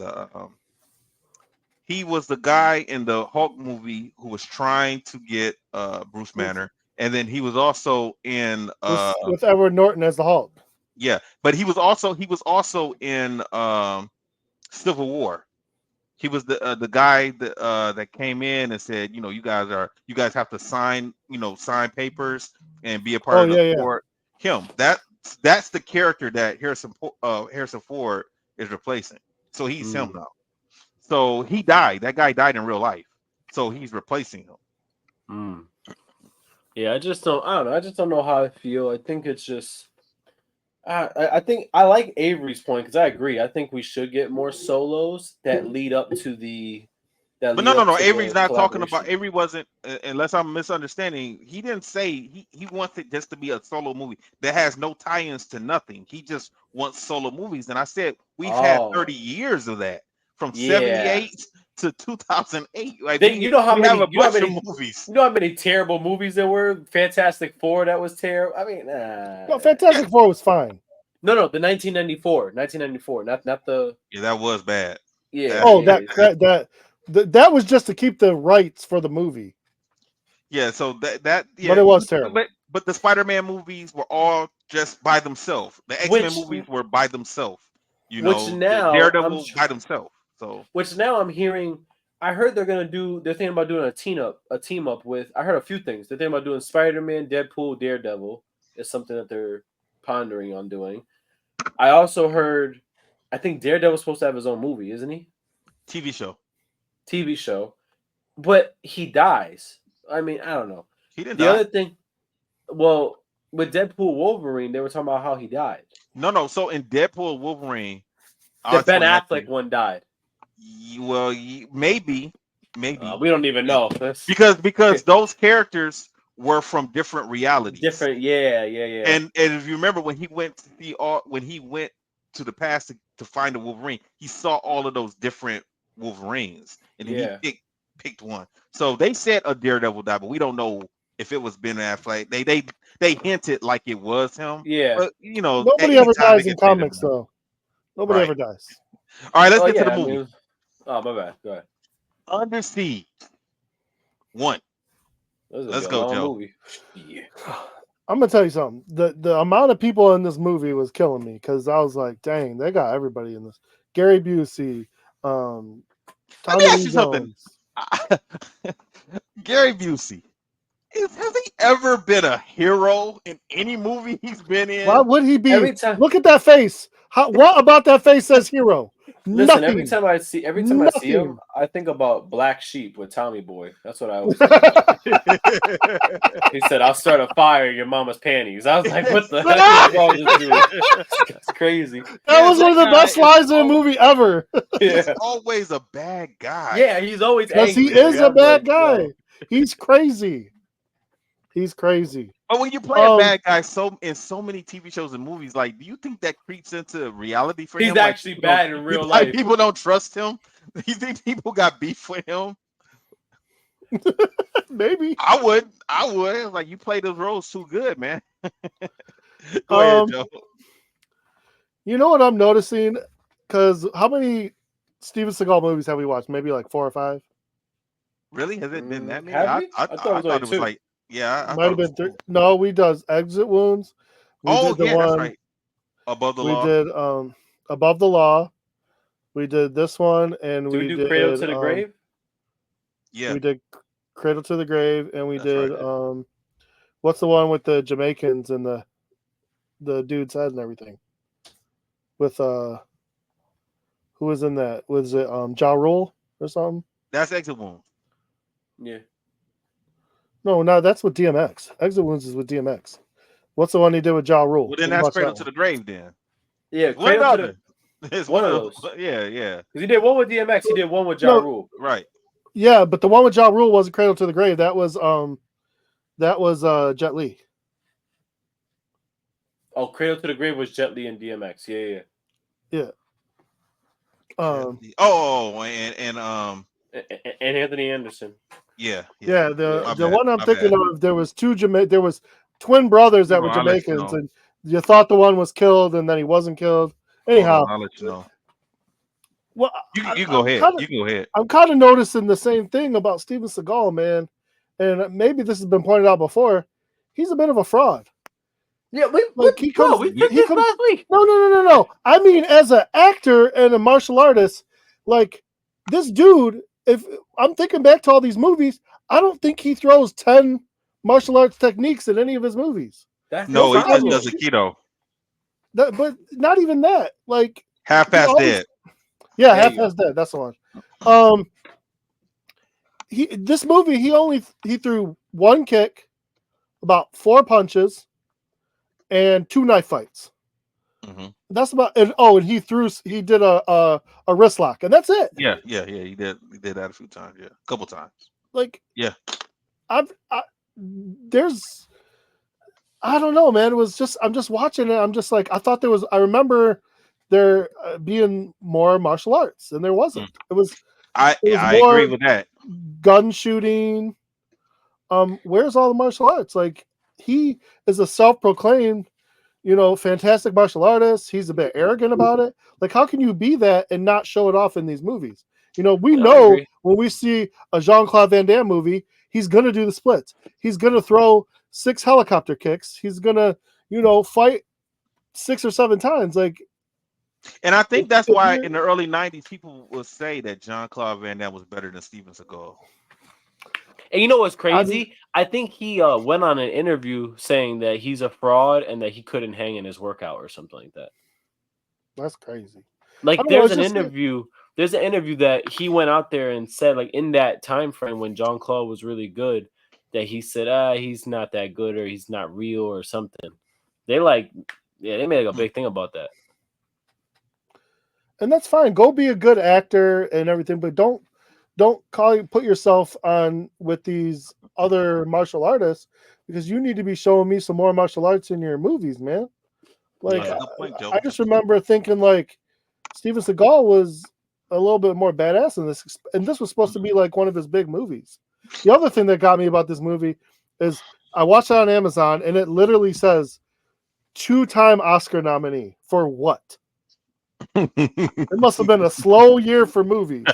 He was the guy in the Hulk movie who was trying to get Bruce Banner, and then he was also in with Edward Norton as the Hulk. Yeah, but he was also in Civil War. He was the guy that came in and said, you guys have to sign papers and be a part of the board. Him. That's the character that Harrison Ford is replacing. So he's him now. So he died. That guy died in real life. So he's replacing him. Yeah, I don't know. I just don't know how I feel. I think it's just I think I like Avery's point because I agree. I think we should get more solos that lead up to the. But no. Avery's not talking about. Avery wasn't, unless I'm misunderstanding. He didn't say he wants it just to be a solo movie that has no tie-ins to nothing. He just wants solo movies. And I said we've had 30 years of that from 78 to 2008. Like you know how many movies. You know how many terrible movies there were? Fantastic Four, that was terrible. I mean, no, Fantastic Four was fine. No, the 1994, not the. Yeah, that was bad. Yeah. That was just to keep the rights for the movie. Yeah, so that yeah, but it was terrible. But the Spider-Man movies were all just by themselves. The X-Men movies were by themselves. Which now Daredevil by themselves. So which now I'm hearing. I heard they're thinking about doing a team up with. I heard a few things. They're thinking about doing Spider-Man, Deadpool, Daredevil. Is something that they're pondering on doing. I also heard I think Daredevil's supposed to have his own movie, isn't he? TV show. TV show. But he dies. I mean, I don't know. He didn't The die. other thing, well, with Deadpool Wolverine, they were talking about how he died. No. So in Deadpool Wolverine, The Ben Affleck one died. Well, maybe. We don't even know. Because those characters were from different realities. Different, yeah. And if you remember when he went to the past to find a Wolverine, he saw all of those different Wolverines, and then he picked one. So they said a Daredevil died, but we don't know if it was Ben Affleck. They hinted like it was him. Yeah, but nobody ever dies in comics, though. Nobody ever dies. All right, let's get to the movie. Oh, my bad. Go ahead. Under Siege 1. Let's go, Joe. Movie. Yeah. I'm gonna tell you something. The amount of people in this movie was killing me because I was like, dang, they got everybody in this. Gary Busey, Tommy Let me ask you Jones. something. Gary Busey. Has he ever been a hero in any movie he's been in? Why would he be? Every time, look at that face. What about that face says hero? Listen, Nothing. every time I see him, I think about Black Sheep with Tommy Boy. That's what I always think about. He said, "I'll start a fire in your mama's panties." I was like, "What the heck is wrong with this dude?" That's crazy. That was one of the best lines in a movie ever. He's always a bad guy. Yeah, he's always because he angry. is a bad guy. He's crazy. He's crazy. But when you play a bad guy in so many TV shows and movies, like, do you think that creeps into reality for him? He's actually bad in real life. Like, people don't trust him. You think people got beef with him? Maybe. I would. Like, you play those roles too good, man. Go ahead, Joe. You know what I'm noticing? Because how many Steven Seagal movies have we watched? Maybe like 4 or 5. Really? Has it been that many? Have we? I thought it was like, I might have been 3. No, we does Exit Wounds. We did the one, that's right. Above the Law. We did Above the Law. We did this one, and we did Cradle to the Grave. Yeah, we did Cradle to the Grave, and we did what's the one with the Jamaicans and the dude's head and everything? With who was in that? Was it Ja Rule or something? That's Exit Wounds. Yeah. No, that's with DMX. Exit Wounds is with DMX. What's the one he did with Ja Rule? Well, then that's Cradle to the Grave, then. Yeah, it's one of those. Yeah. Because he did one with DMX, he did one with Ja Rule. Right. Yeah, but the one with Ja Rule wasn't Cradle to the Grave. That was Jet Li. Oh, Cradle to the Grave was Jet Li and DMX. Yeah. And Anthony Anderson. Yeah. The one I'm thinking of, there was there was twin brothers that were Jamaicans, and you thought the one was killed, and then he wasn't killed. Anyhow, I'll let you know. Well, you go ahead. You go ahead. I'm kind of noticing the same thing about Steven Seagal, man, and maybe this has been pointed out before. He's a bit of a fraud. Yeah, he comes last week. No. I mean, as an actor and a martial artist, like this dude. If I'm thinking back to all these movies, I don't think he throws 10 martial arts techniques in any of his movies. He just does Aikido. But not even that. Like Half-Past Dead. Yeah, Half-Past Dead. That's the one. This movie, he threw 1 kick, about 4 punches, and 2 knife fights. Mm-hmm. That's about it. And he did a wrist lock, and that's it. Yeah. He did that a few times. Yeah, a couple times. Like, yeah, I don't know, man. It was just I'm just watching it. I'm just like I thought there was. I remember there being more martial arts, and there wasn't. It was. I agree with that. Gun shooting. Where's all the martial arts? Like he is a self-proclaimed. Fantastic martial artist. He's a bit arrogant about it. Like, how can you be that and not show it off in these movies? We know when we see a Jean-Claude Van Damme movie, he's going to do the splits. He's going to throw 6 helicopter kicks. He's going to, fight 6 or 7 times. Like, and I think that's why in the early 90s, people will say that Jean-Claude Van Damme was better than Steven Seagal. And you know what's crazy? I think he went on an interview saying that he's a fraud and that he couldn't hang in his workout or something like that. That's crazy. Like don't know, there's it's an just interview. There's an interview that he went out there and said, like in that time frame when John Claude was really good, that he said, he's not that good or he's not real or something. They they made like a big thing about that. and that's fine. Go be a good actor and everything, but don't put yourself on with these other martial artists, because you need to be showing me some more martial arts in your movies, man. Like That's a Yeah. good point, Joe. I just remember thinking like Steven Seagal was a little bit more badass in this, and this was supposed to be like one of his big movies. The other thing that got me about this movie is I watched it on Amazon, and it literally says 2-time Oscar nominee for what? It must have been a slow year for movies.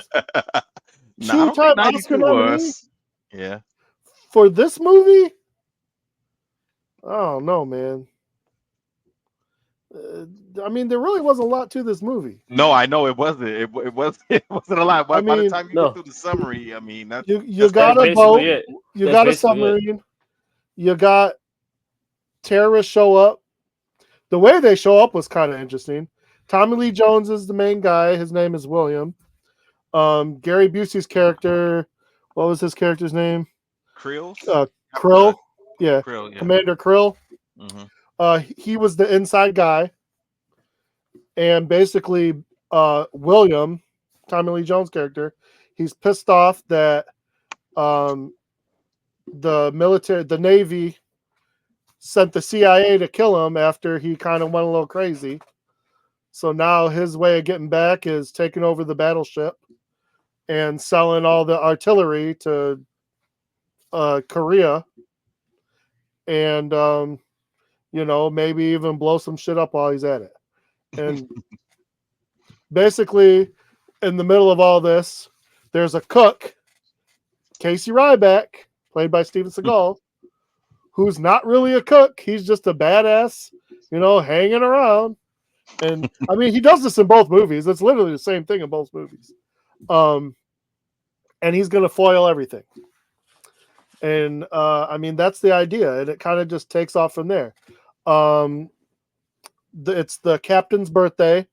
No, I don't 2-time think Oscar 92 nominee was. Yeah. for this movie? Oh no, man. I mean, there really wasn't a lot to this movie. No, I know it wasn't. It wasn't a lot. By the time you no. get through the summary, I mean, You that's got a basically boat, it. you That's got a basically it. submarine, you got terrorists show up. The way they show up was kind of interesting. Tommy Lee Jones is the main guy. His name is William. Gary Busey's character, what was his character's name? Krills. Krill. Yeah, Krill, yeah. Commander Krill. Mhm. He was the inside guy. And basically, William, Tommy Lee Jones' character, he's pissed off that the Navy sent the CIA to kill him after he kind of went a little crazy. So now his way of getting back is taking over the battleship and selling all the artillery to Korea, and maybe even blow some shit up while he's at it. And basically, in the middle of all this, there's a cook, Casey Ryback, played by Steven Seagal, who's not really a cook. He's just a badass, hanging around. And I mean, he does this in both movies. It's literally the same thing in both movies. And he's going to foil everything. And I mean, that's the idea. And it kind of just takes off from there. It's the captain's birthday.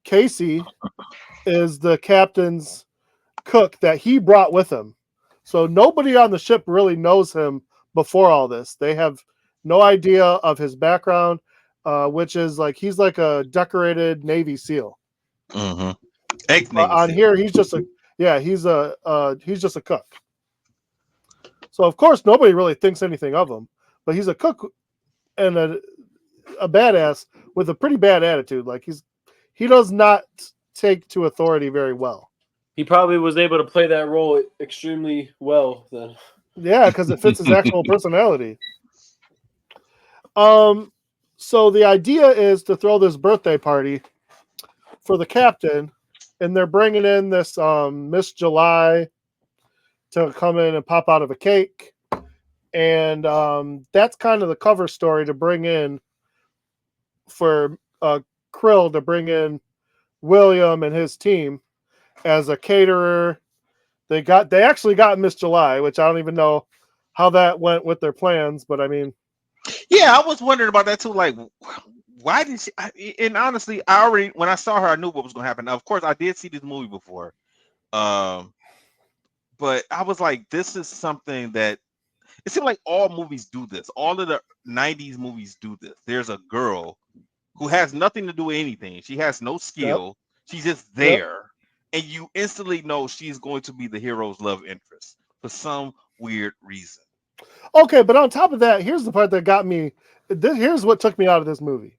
Casey is the captain's cook that he brought with him. So nobody on the ship really knows him before all this. They have no idea of his background, which is like he's like a decorated Navy SEAL. Mm-hmm. On here, he's just a cook. So of course nobody really thinks anything of him, but he's a cook and a badass with a pretty bad attitude. Like he does not take to authority very well. He probably was able to play that role extremely well then. Yeah, because it fits his actual personality. So the idea is to throw this birthday party for the captain, and they're bringing in this Miss July to come in and pop out of a cake. And that's kind of the cover story to bring in for Krill, to bring in William and his team as a caterer. They actually got Miss July, which I don't even know how that went with their plans, but I mean, yeah, I was wondering about that too. Like, why did she? And honestly, when I saw her, I knew what was going to happen. Now, of course, I did see this movie before, but I was like, this is something that it seemed like all movies do this. All of the '90s movies do this. There's a girl who has nothing to do with anything. She has no skill. Yep. She's just there. And you instantly know she's going to be the hero's love interest for some weird reason. Okay, but on top of that, here's the part that got me. Here's what took me out of this movie.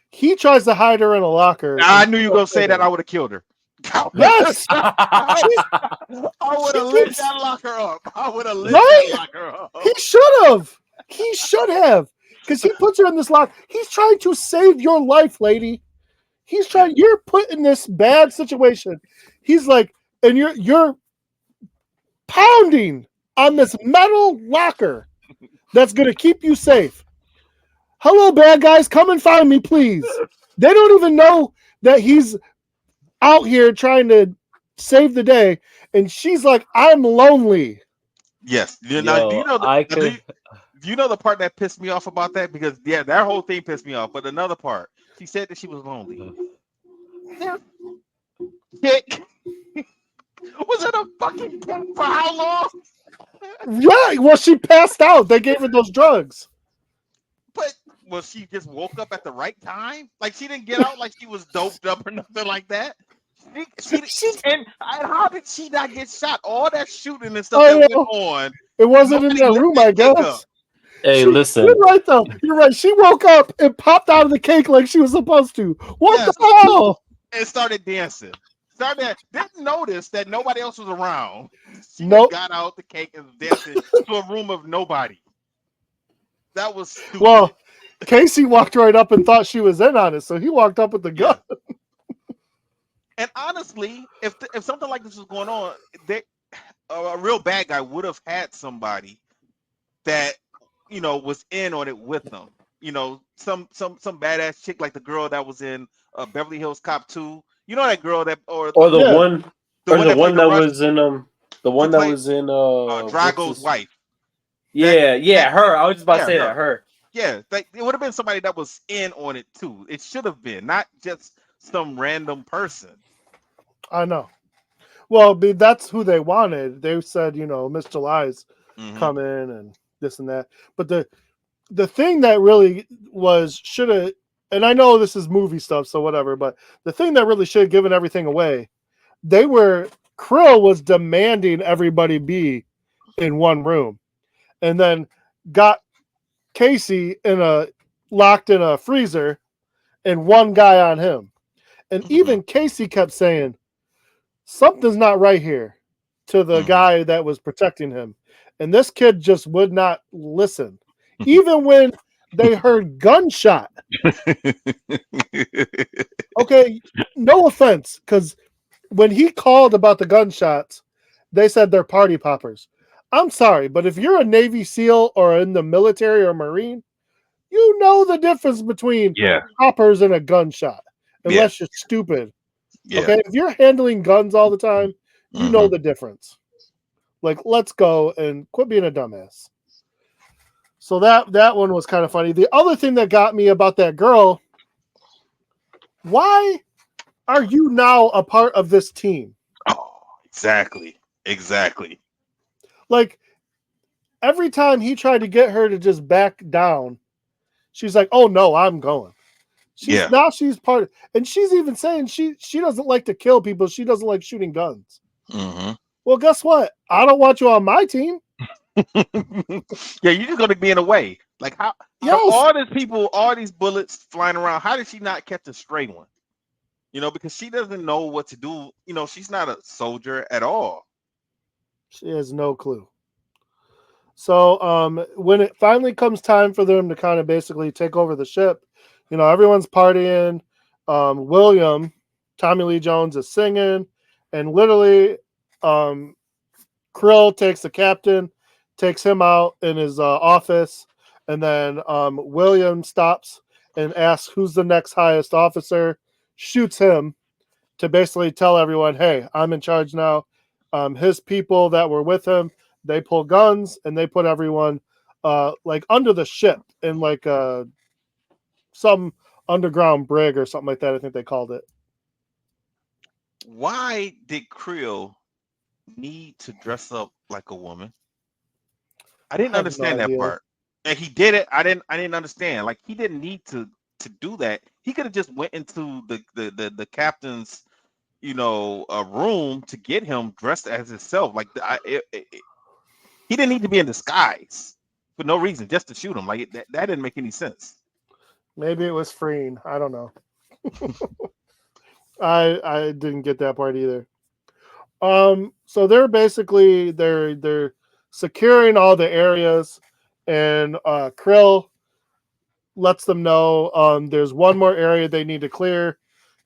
He tries to hide her in a locker. I knew you were going to say that. I would have killed her. Yes! I would have lit that locker up. I would have lit that locker up. He should have. Because he puts her in this locker. He's trying to save your life, lady. You're put in this bad situation. He's like, and you're pounding on this metal locker that's going to keep you safe. Hello, bad guys, come and find me, please. They don't even know that he's out here trying to save the day. And she's like, I'm lonely. Yes. Do you know the part that pissed me off about that? Because, yeah, that whole thing pissed me off. But another part, She said that she was lonely. Chick was in a fucking tent for how long? Yeah, well, she passed out. They gave her those drugs. But was she just woke up at the right time? Like she didn't get out like she was doped up or nothing like that. And how did she not get shot? All that shooting and stuff that went on. It wasn't in that room, I guess. Hey, listen. You're right, though. You're right. She woke up and popped out of the cake like she was supposed to. What the hell? And started dancing. Didn't notice that nobody else was around. She Nope. got out the cake and was dancing to a room of nobody. That was stupid. Well, Casey walked right up and thought she was in on it, so he walked up with the gun. Yeah. And honestly, if something like this was going on, a real bad guy would have had somebody that was in on it with them. Some badass chick like the girl that was in Beverly Hills Cop 2. You know that girl that the one that was in Drago's wife. Yeah, her. I was just about to say that her. Yeah, it would have been somebody that was in on it too. It should have been not just some random person. I know. Well, that's who they wanted. They said, Miss July's come in and this and that. But the thing that really should have, and I know this is movie stuff, so whatever, but the thing that really should have given everything away, Krill was demanding everybody be in one room, and then got Casey locked in a freezer and one guy on him. And even Casey kept saying, something's not right here to the guy that was protecting him. And this kid just would not listen. Even when they heard gunshot. Okay, no offense, because when he called about the gunshots, they said they're party poppers. I'm sorry, but if you're a Navy SEAL or in the military or Marine, you know the difference between poppers and a gunshot, unless you're stupid. Yeah. Okay, if you're handling guns all the time, you know the difference. Like, let's go and quit being a dumbass. So that one was kind of funny. The other thing that got me about that girl, why are you now a part of this team? Oh, exactly. Like, every time he tried to get her to just back down, she's like, oh no, I'm going. Now she's part of, and she's even saying she doesn't like to kill people. She doesn't like shooting guns. Well, guess what? I don't want you on my team. Yeah, you're just going to be in a way. Like, how all these people, all these bullets flying around, how did she not catch a stray one? Because she doesn't know what to do. She's not a soldier at all. She has no clue. So when it finally comes time for them to kind of basically take over the ship, everyone's partying. William, Tommy Lee Jones, is singing, and literally Krill takes the captain, takes him out in his office, and then William stops and asks who's the next highest officer, shoots him to basically tell everyone, hey, I'm in charge now. His people that were with him, they pull guns and they put everyone like under the ship in like some underground brig or something like that. I think they called it. Why did Krill need to dress up like a woman? I didn't understand that part. And he did it. I didn't understand. Like, he didn't need to do that. He could have just went into the captain's room to get him dressed as himself. Like, he didn't need to be in disguise for no reason, just to shoot him. Like, that didn't make any sense. Maybe it was freeing. I don't know. I didn't get that part either. So they're basically they're securing all the areas, and Krill lets them know there's one more area they need to clear,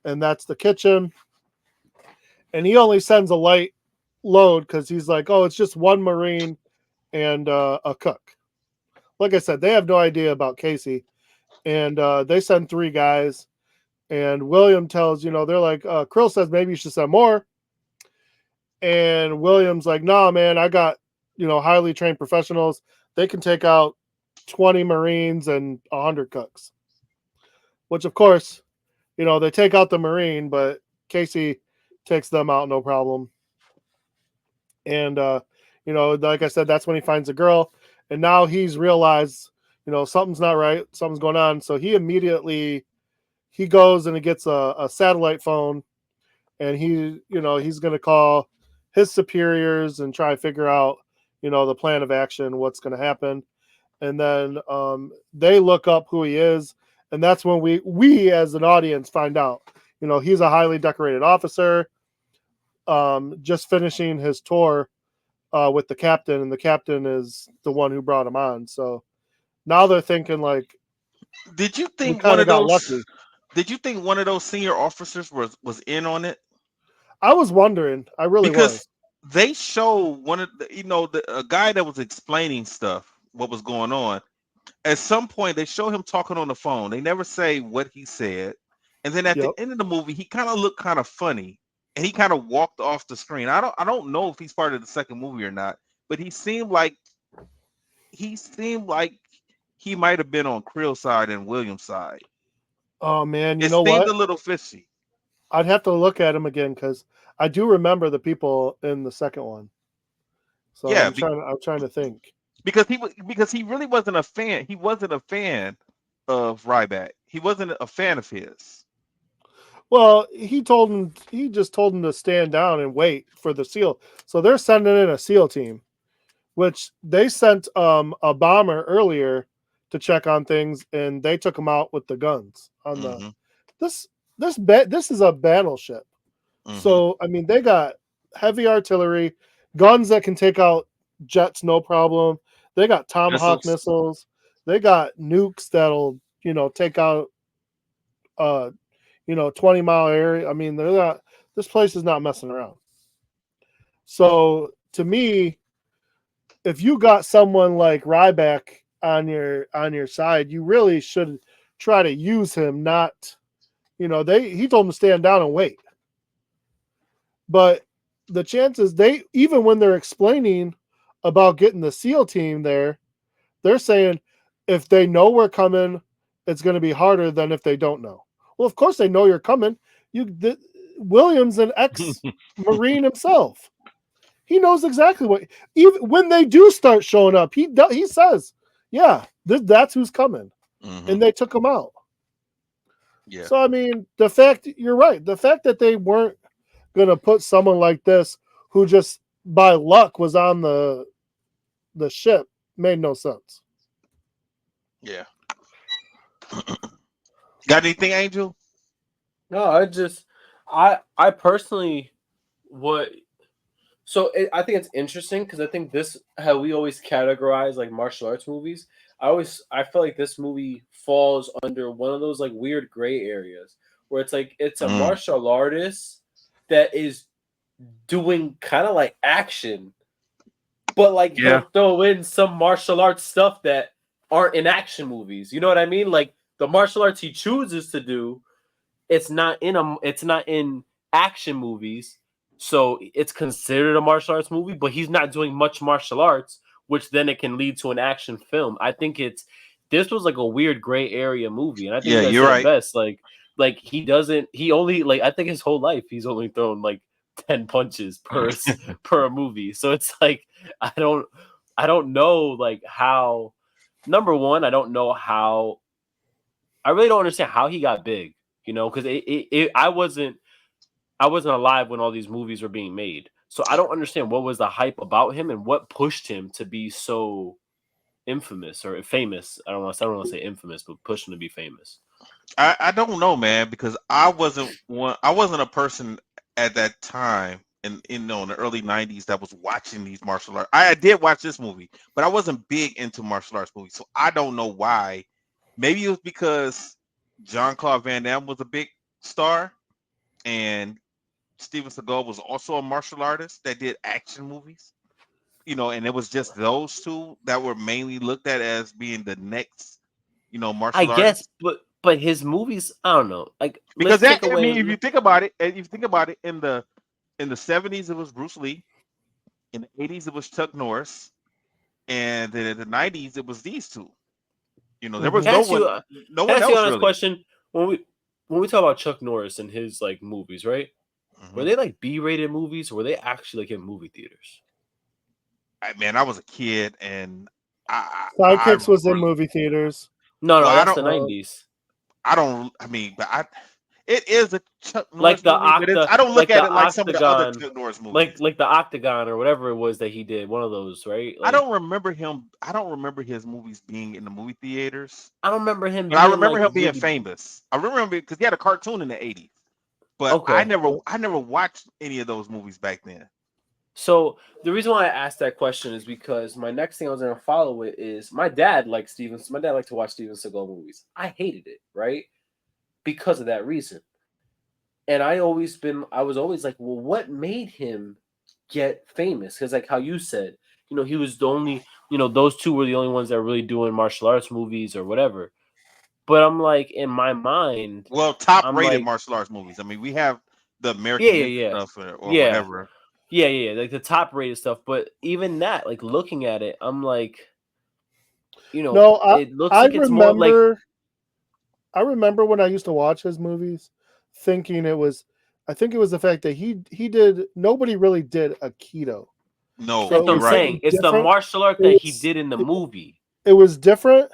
and that's the kitchen. And he only sends a light load because he's like, oh, it's just one Marine and a cook. Like I said, they have no idea about Casey, and they send 3 guys. And William tells, they're like, Krill says maybe you should send more. And William's like, no, man, I got, highly trained professionals. They can take out 20 Marines and 100 cooks. Which, of course, they take out the Marine, but Casey takes them out no problem. And like I said, that's when he finds a girl, and now he's realized, something's not right, something's going on. So he immediately goes and he gets a satellite phone, and he's going to call his superiors and try to figure out, the plan of action, what's going to happen. And then they look up who he is, and that's when we as an audience find out, he's a highly decorated officer, just finishing his tour with the captain, and the captain is the one who brought him on. So now they're thinking like, Did you we think kind one of of got those? lucky. Did you think one of those senior officers was in on it? I was wondering. I really Because was. they show one of a guy that was explaining stuff, what was going on. At some point, they show him talking on the phone. They never say what he said, and then at the Yep. end of the movie, he kind of looked kind of funny, and he kind of walked off the screen. I don't know if he's part of the second movie or not, but he seemed like he might have been on Crill's side and William's side. Oh man, you It know seemed what? a little fishy. I'd have to look at him again because I do remember the people in the second one. So Yeah, I'm trying to think. because he really wasn't a fan. He wasn't a fan of Ryback. He wasn't a fan of his. Well, he just told him to stand down and wait for the SEAL. So they're sending in a SEAL team, which they sent a bomber earlier to check on things, and they took him out with the guns on the Hmm. this this is a battleship. Hmm. So I mean, they got heavy artillery, guns that can take out jets no problem. They got Tomahawk Missiles. missiles. They got nukes that'll take out 20-mile area. I mean, they're not. This place is not messing around. So to me, if you got someone like Ryback on your side, you really should try to use him. Not, he told him to stand down and wait. But the chances even when they're explaining about getting the SEAL team there, they're saying if they know we're coming, it's going to be harder than if they don't know. Well, of course they know you're coming. Williams, an ex-Marine himself, he knows exactly what. Even when they do start showing up, he says, "Yeah, that's who's coming," Hmm. and they took him out. Yeah. So I mean, you're right. The fact that they weren't going to put someone like this who just by luck was on the ship made no sense. Yeah. Got anything, Angel? No, I personally what I think it's interesting because I think this how we always categorize like martial arts movies. I feel like this movie falls under one of those like weird gray areas where it's like it's a Mm. martial artist that is doing kind of like action, but like Yeah. he'll throw in some martial arts stuff that aren't in action movies. You know what I mean? Like the martial arts he chooses to do, it's not in action movies, so it's considered a martial arts movie, but he's not doing much martial arts, which then it can lead to an action film. I think this was like a weird gray area movie, and I think Yeah, you guys you're said it right. best. Like he only like I think his whole life he's only thrown like 10 punches per movie. So it's like I don't know like how number one, I don't know how I really don't understand how he got big, because I wasn't alive when all these movies were being made. So I don't understand what was the hype about him and what pushed him to be so infamous or famous. I don't want to say infamous, but pushed him to be famous. I don't know, man, because I wasn't a person at that time in the early '90s that was watching these martial arts. I did watch this movie, but I wasn't big into martial arts movies, so I don't know why. Maybe it was because John Claude Van Damme was a big star, and Steven Seagal was also a martial artist that did action movies. And it was just those two that were mainly looked at as being the next, I martial guess, artists. but his movies, I don't know. Like Because let's take I away. mean, if you think about it, in the '70s it was Bruce Lee, in the '80s it was Chuck Norris, and then in the '90s it was these two. There was Mhm. Can I ask you? no Can I one ask you else on this really. question? When when we talk about Chuck Norris and his like movies, right? Were Mhm. they like B-rated movies, or were they actually like in movie theaters? Man, I was a kid, and I Sidekicks was in really, movie theaters. No, well, no, I that's don't, the '90s. I don't, I mean, but it is a Chuck Like Norris the movie, but I don't look like at the it like some of the other Octagon, Chuck Norris movies. like the Octagon or whatever it was that he did. One of those, right? I Like don't remember him. I don't remember his movies being in the movie theaters, I don't remember him but I being remember like him being really famous. I remember him because he had a cartoon in the '80s, but okay. I never watched any of those movies back then. So the reason why I asked that question is because my next thing I was gonna follow it is my dad liked Steven. My dad liked to watch Steven Seagal movies. I hated it, right? Because of that reason. And I was always like, well, what made him get famous? Because like how you said, he was the only, those two were the only ones that were really doing martial arts movies or whatever. But I'm like, in my mind, Well, top I'm rated like, martial arts movies. I mean, we have the yeah, American yeah, Ninja yeah, stuff or yeah, whatever. yeah, like the top rated stuff. But even that, like looking at it, I'm like, No, it looks I like it's more like, remember. I remember when I used to watch his movies, thinking it was. I think it was the fact that he did. Nobody really did Aikido, No, so that's it what I'm you're was right. saying. something It's the different. martial art It that he was. did in the movie. It was different,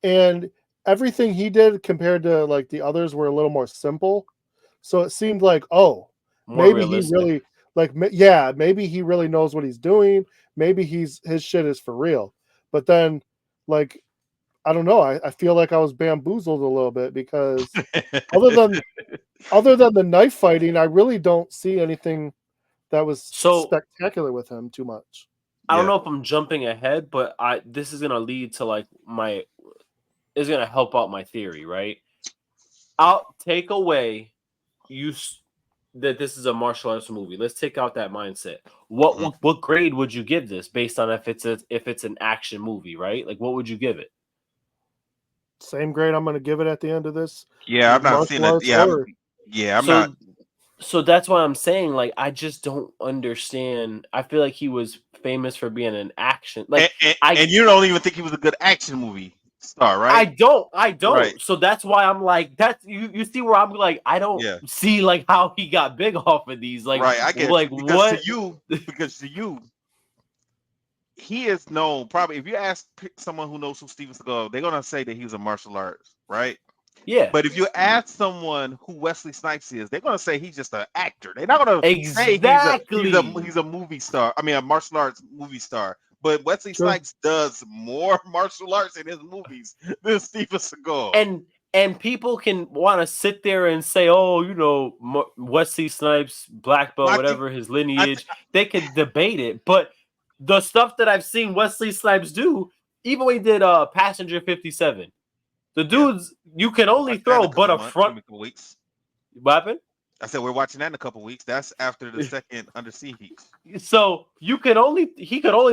and everything he did compared to like the others were a little more simple. So it seemed like, oh, More maybe he realistic. really like, yeah, maybe he really knows what he's doing. Maybe his shit is for real. But then, like, I don't know. I feel like I was bamboozled a little bit because other than other than the knife fighting, I really don't see anything that was So spectacular with him too much. I don't Yeah. know if I'm jumping ahead, but this is gonna lead to like is gonna help out my theory, right? I'll take away that this is a martial arts movie. Let's take out that mindset. Mhm. What grade would you give this based on if it's an action movie, right? Like what would you give it? Same grade I'm going to give it at the end of this Yeah, I'm not seeing martial it. arts horror. I'm not. So that's why I'm saying like I just don't understand. I feel like he was famous for being an action like I And you don't even think he was a good action movie star, I right? don't. I Right. don't. So that's why I'm like, that's you see where I'm like, I don't Yeah. see like how he got big off of these. Right. I get you What? because to you, he is known. Probably, if you ask someone who knows who Steven Seagal, they're gonna say that he was a martial arts, right? Yeah. But if you ask someone who Wesley Snipes is, they're gonna say he's just an actor. They're not gonna say Exactly. he's a movie star. I mean, a martial arts movie star. But Wesley True. Snipes does more martial arts in his movies than Steven Seagal. And people can want to sit there and say, oh, Wesley Snipes, black belt, Well, I think whatever his I th- lineage. They can debate it, but the stuff that I've seen Wesley Snipes do, even when he did Passenger 57, the yeah, dudes you can only watch that in throw a but couple a months, I front mean, a couple weeks. weapon. I said we're watching that in a couple weeks. That's after the second Under Siege. So he could only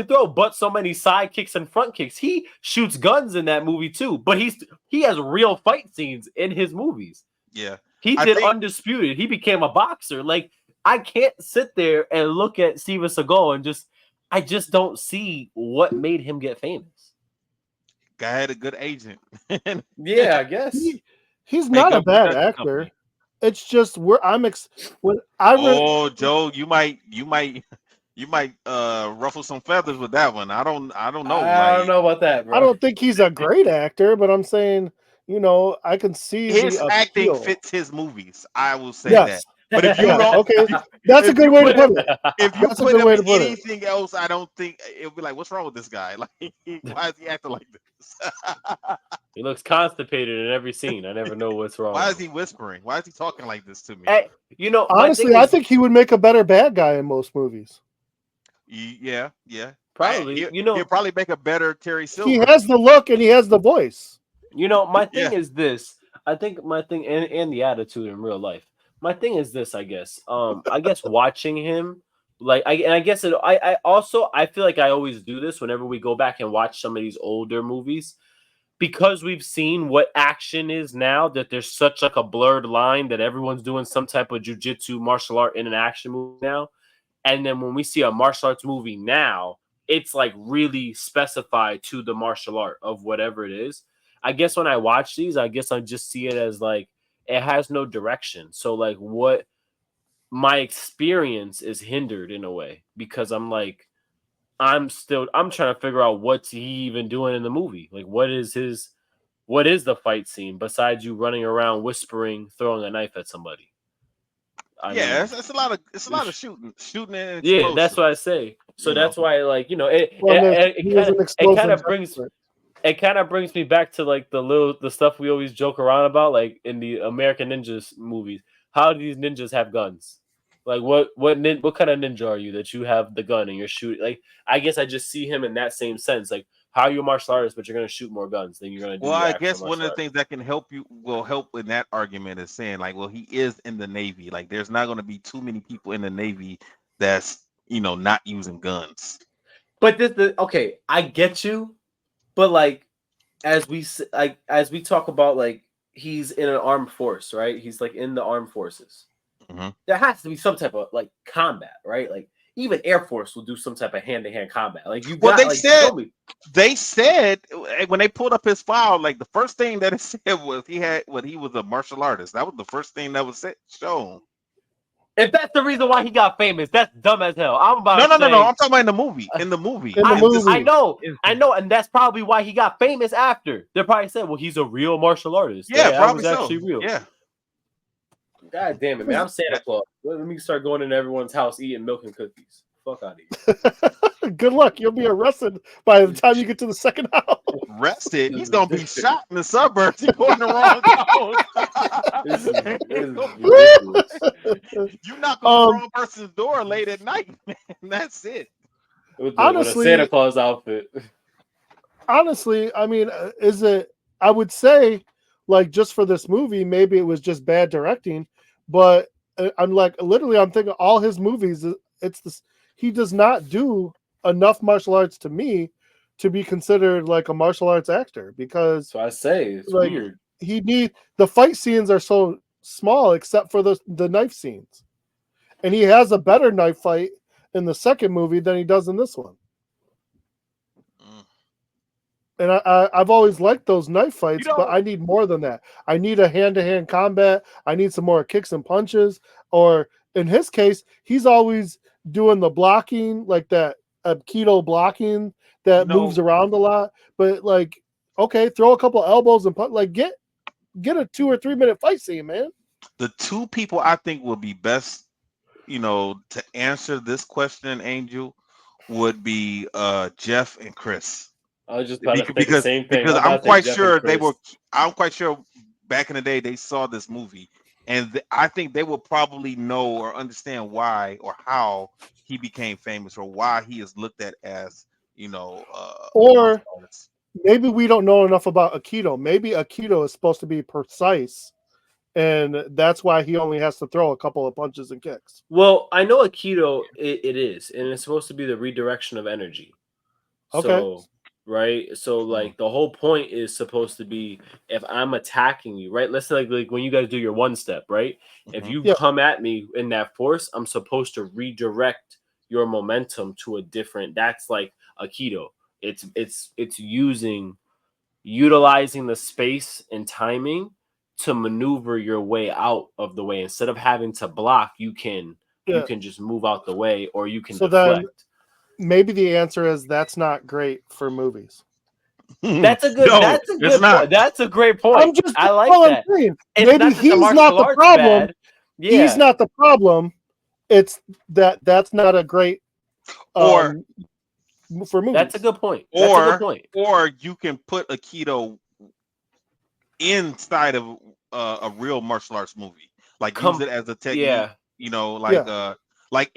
throw but so many side kicks and front kicks. He shoots guns in that movie too, but he has real fight scenes in his movies. Yeah, He I did think Undisputed. He became a boxer. Like I can't sit there and look at Steven Seagal and I just don't see what made him get famous. guy had a good agent. Yeah, I guess. He's Make not a up bad production actor. company. It's just when Oh, Joe, you might ruffle some feathers with that one. I don't know. I don't Like know about that, bro. I don't think he's a great actor, but I'm saying, I can see his the acting appeal. fits his movies. I will say that. Yes. But if you Yes. don't, Okay. That's a good way to put it. if you That's a put good him way in to put it. anything else, I don't think it'll be like, what's wrong with this guy? Like, why is he acting like this? He looks constipated in every scene. I never know what's wrong. Why is he whispering? Why is he talking like this to me? Hey, Honestly, I think he would make a better bad guy in most movies. Yeah. probably. He'll probably make a better Terry Silver. He has the look and he has the voice. My thing Yeah. is this. I think my thing and the attitude in real life. My thing is this, I guess. I guess watching him, I guess I also I feel like I always do this whenever we go back and watch some of these older movies, because we've seen what action is now, that there's such like a blurred line that everyone's doing some type of jujitsu martial art in an action movie now. And then when we see a martial arts movie now, it's like really specified to the martial art of whatever it is. I guess when I watch these, I guess I just see it as like it has no direction. So like what my experience is hindered in a way because I'm like I'm trying to figure out what's he even doing in the movie. Like what is the fight scene besides you running around whispering, throwing a knife at somebody? I mean, it's a lot of shooting and yeah, that's explosive. what I say. So that's why, like, it kind of brings me back to like the stuff we always joke around about, like in the American Ninjas movies. How do these ninjas have guns? Like what kind of ninja are you that you have the gun and you're shooting? Like I guess I just see him in that same sense. Like how are you a martial artist, but you're gonna shoot more guns than you're gonna do. Well, your I actual guess one martial of the art. things that will help in that argument is saying like, well, he is in the Navy. Like, there's not going to be too many people in the Navy that's not using guns. But okay, I get you, but like as we talk about like he's in an armed force, right? He's like in the armed forces. Mhm. There has to be some type of like combat, right? Like even Air Force will do some type of hand-to-hand combat. Like you Well, got like show me. they said when they pulled up his file, like the first thing that it said was he was a martial artist. That was the first thing that was shown. If that's the reason why he got famous, that's dumb as hell. I'm about No. to say, I'm talking about in the movie. In the movie. I know, and that's probably why he got famous after. They probably said, well, he's a real martial artist. Yeah, that probably was actually real. Yeah. God damn it, man. I'm Santa Claus. Let me start going into everyone's house eating milk and cookies. Fuck out of here. Good luck. You'll be arrested by the time you get to the second house. Arrested? He's going to be shot in the suburbs. He's going the wrong house. This is ridiculous. You knock on the wrong person's door late at night, man. That's it. Honestly, with a Santa Claus outfit. Honestly, I mean, I would say, like, just for this movie, maybe it was just bad directing, but I'm thinking all his movies, he does not do enough martial arts to me to be considered like a martial arts actor, because so I say it's like, weird. The fight scenes are so small except for the knife scenes, and he has a better knife fight in the second movie than he does in this one. And I've always liked those knife fights, but I need more than that. I need a hand-to-hand combat. I need some more kicks and punches. Or in his case, he's always doing the blocking, like that Aikido blocking that moves around a lot. But like, okay, throw a couple elbows and like get a 2 or 3 minute fight scene, man. The two people I think would be best, to answer this question, Angel, would be Jeff and Chris. I was just about to say the same thing. Because I'm quite sure I'm quite sure back in the day they saw this movie, and I think they will probably know or understand why or how he became famous or why he is looked at as, or maybe we don't know enough about Aikido. Maybe Aikido is supposed to be precise, and that's why he only has to throw a couple of punches and kicks. Well, I know Aikido it is, and it's supposed to be the redirection of energy. Okay. So, right? So like the whole point is supposed to be if I'm attacking you, right? Let's say like when you guys do your one step, right? If you come at me in that force, I'm supposed to redirect your momentum to a different. That's like Aikido. It's utilizing the space and timing to maneuver your way out of the way. Instead of having to block, you can just move out the way, or you can deflect. Maybe the answer is that's not great for movies. That's a good. That's a good point. That's a great point. I like that. Maybe he's not the problem. Yeah. He's not the problem. It's that's not a great for movies. That's a good point. Or you can put Aikido inside of a real martial arts movie, like use it as a technique. Yeah. Like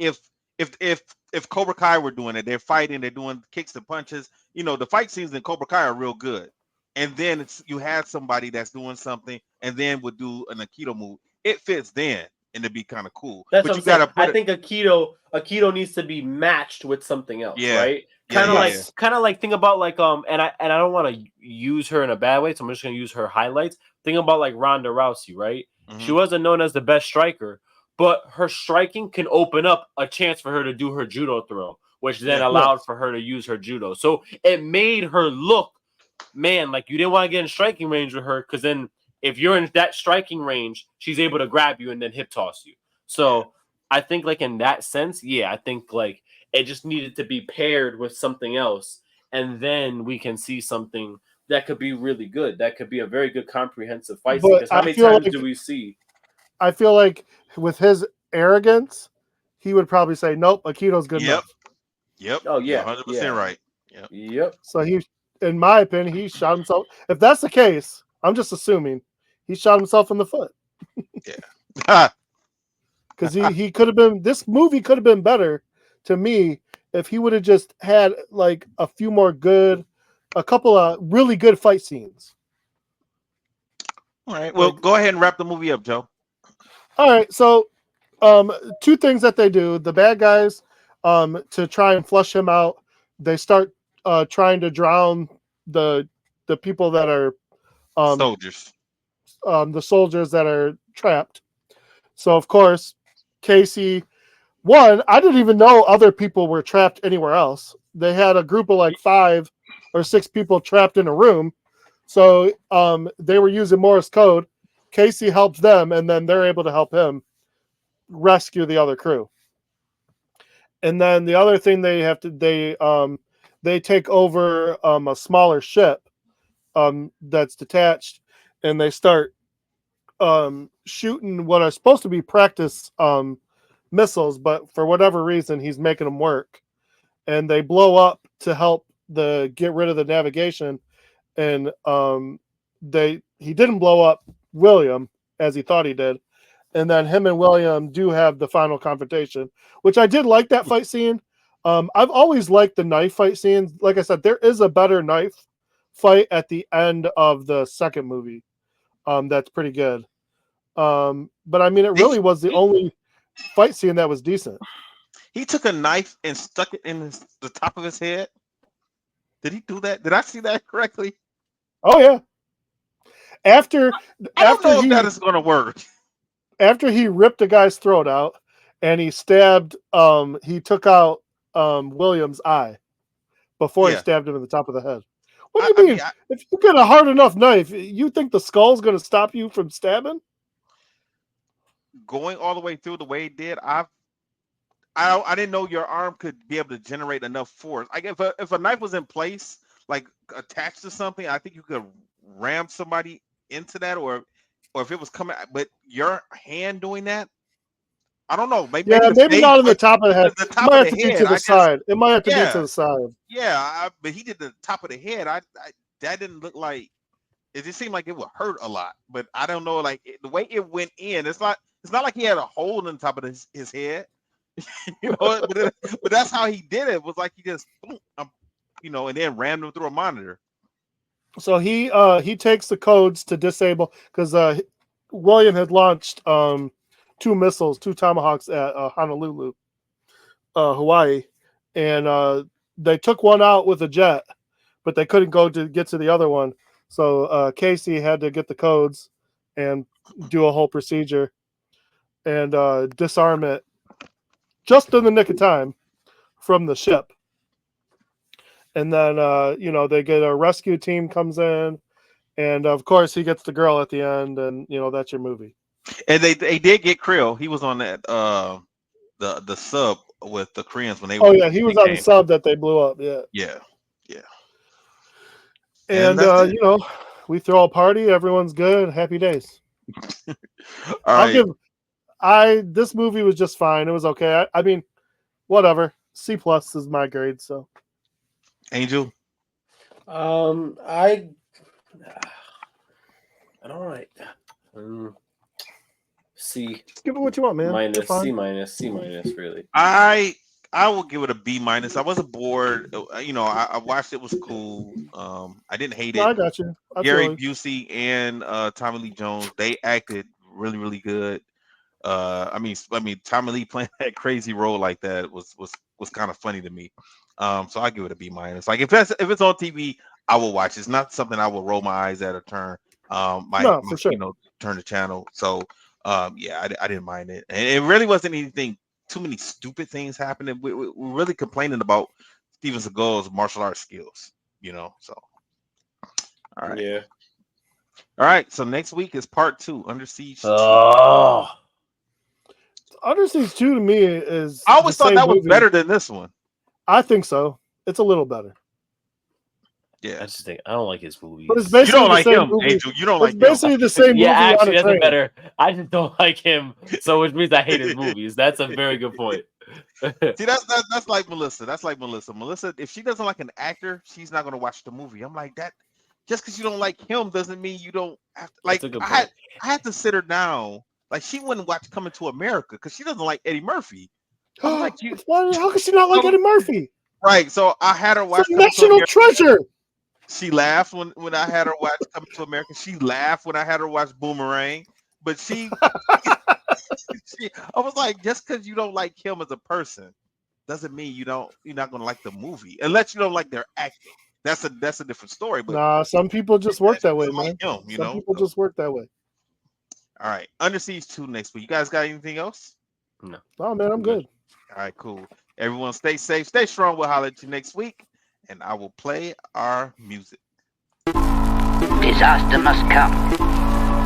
if Cobra Kai were doing it, they're fighting, they're doing kicks and punches. The fight scenes in Cobra Kai are real good. And then you have somebody that's doing something and then would do an Aikido move. It fits then, and it'd be kind of cool. That's what I'm saying. I think Aikido needs to be matched with something else, right? Kind of like think about like and I don't want to use her in a bad way, so I'm just gonna use her highlights. Think about like Ronda Rousey, right? Mm-hmm. She wasn't known as the best striker, but her striking can open up a chance for her to do her judo throw, which then allowed for her to use her judo. So it made her look, man, like you didn't want to get in striking range with her, because then if you're in that striking range, she's able to grab you and then hip toss you. So I think like in that sense, I think like it just needed to be paired with something else, and then we can see something that could be really good. That could be a very good comprehensive fight scene. But Because how I many feel times like do we see? I feel like with his arrogance, he would probably say, "Nope, Akito's good Yep. enough." Yep. Oh You're yeah, 100% right. Yep. yep. So he, in my opinion, he shot himself. If that's the case, I'm just assuming he shot himself in the foot Yeah. because he could have been. This movie could have been better to me if he would have just had like a couple of really good fight scenes. All right. Well, go ahead and wrap the movie up, Joe. All right, so two things that they do: the bad guys, to try and flush him out, they start trying to drown the people that are Soldiers. the soldiers that are trapped. So of course, Casey. One, I didn't even know other people were trapped anywhere else. They had a group of like 5 or 6 people trapped in a room. So they were using Morse code. Casey helps them, and then they're able to help him rescue the other crew. And then the other thing they take over a smaller ship that's detached, and they start shooting what are supposed to be practice missiles, but for whatever reason he's making them work, and they blow up to help get rid of the navigation. And he didn't blow up William as he thought he did, and then him and William do have the final confrontation, which I did like that fight scene. I've always liked the knife fight scenes. Like I said, there is a better knife fight at the end of the second movie. That's pretty good. But I mean, it really was the only fight scene that was decent. He took a knife and stuck it in the top of his head. Did he do that? Did I see that correctly? Oh yeah. After I don't know if that is going to work. After he ripped a guy's throat out and he stabbed, he took out William's eye before he stabbed him in the top of the head. What do you mean? If you get a hard enough knife, you think the skull's going to stop you from stabbing? Going all the way through the way it did, I didn't know your arm could be able to generate enough force. Like if a knife was in place, like attached to something, I think you could ram somebody into that, or if it was coming. But your hand doing that, I don't know. Maybe not on the top of the head. The It top might of have the to be head. to the side. It might have to be to the side. Yeah, but he did the top of the head. That didn't look like. It just seemed like it would hurt a lot. But I don't know. Like the way it went in, it's not like he had a hole in the top of his head. You know, but that's how he did it. It was like he just, and then ran them through a monitor. So he takes the codes to disable, because William had launched 2 missiles, 2 Tomahawks at Honolulu, Hawaii, and they took one out with a jet, but they couldn't go to get to the other one. So Casey had to get the codes and do a whole procedure and disarm it just in the nick of time from the ship. And then they get a rescue team comes in, and of course he gets the girl at the end, and that's your movie. And they did get Krill. He was on that the sub with the Koreans when they. Oh yeah, he was on the sub that they blew up. Yeah. And we throw a party. Everyone's good. Happy days. All right. This movie was just fine. It was okay. I mean, whatever. C+ is my grade. So. Angel. I don't like. C. Just give it what you want, man. Minus, C minus, really. I will give it a B minus. I wasn't bored. I watched it. Was cool. I didn't hate it. I got you. Gary Busey and Tommy Lee Jones, they acted really, really good. I mean, Tommy Lee playing that crazy role like that was kind of funny to me. So I give it a B minus. Like if it's on TV, I will watch. It's not something I will roll my eyes at or turn. For sure. Turn the channel. So I didn't mind it, and it really wasn't anything. Too many stupid things happening. We're really complaining about Steven Seagal's martial arts skills. So all right. Yeah. All right, so next week is part 2, Under Siege 2. Oh, Under Siege 2 to me is. I always the thought same that was movie. better than this one. I think so. It's a little better. Yeah, I just think I don't like his movies. But it's you basically don't the like same him, movie. Angel. You don't It's like him. basically the same movie Yeah, on actually, a that's train. a better. I just don't like him, so which means I hate his movies. That's a very good point. See, that's like Melissa. That's like Melissa. Melissa, if she doesn't like an actor, she's not gonna watch the movie. I'm like that. Just because you don't like him doesn't mean you don't have to. Like That's a good I point. had to sit her down. Like she wouldn't watch Coming to America because she doesn't like Eddie Murphy. I'm like you. How could she not like Eddie Murphy? Right. So I had her watch It's a Coming to national America. treasure. She laughed when I had her watch Coming to America. She laughed when I had her watch Boomerang. But she I was like, just because you don't like him as a person doesn't mean you're not gonna like the movie unless you don't like their acting. That's a different story. But Nah, some people just work that way, man. like him, Some people just work that way. All right, Under Siege 2 next week. You guys got anything else? No. Oh man, I'm good. All right, cool. Everyone stay safe, stay strong. We'll holler at you next week, and I will play our music. Disaster must come.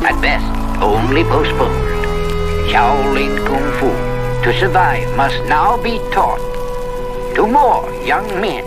At best, only postponed. Shaolin Kung Fu, to survive, must now be taught to more young men.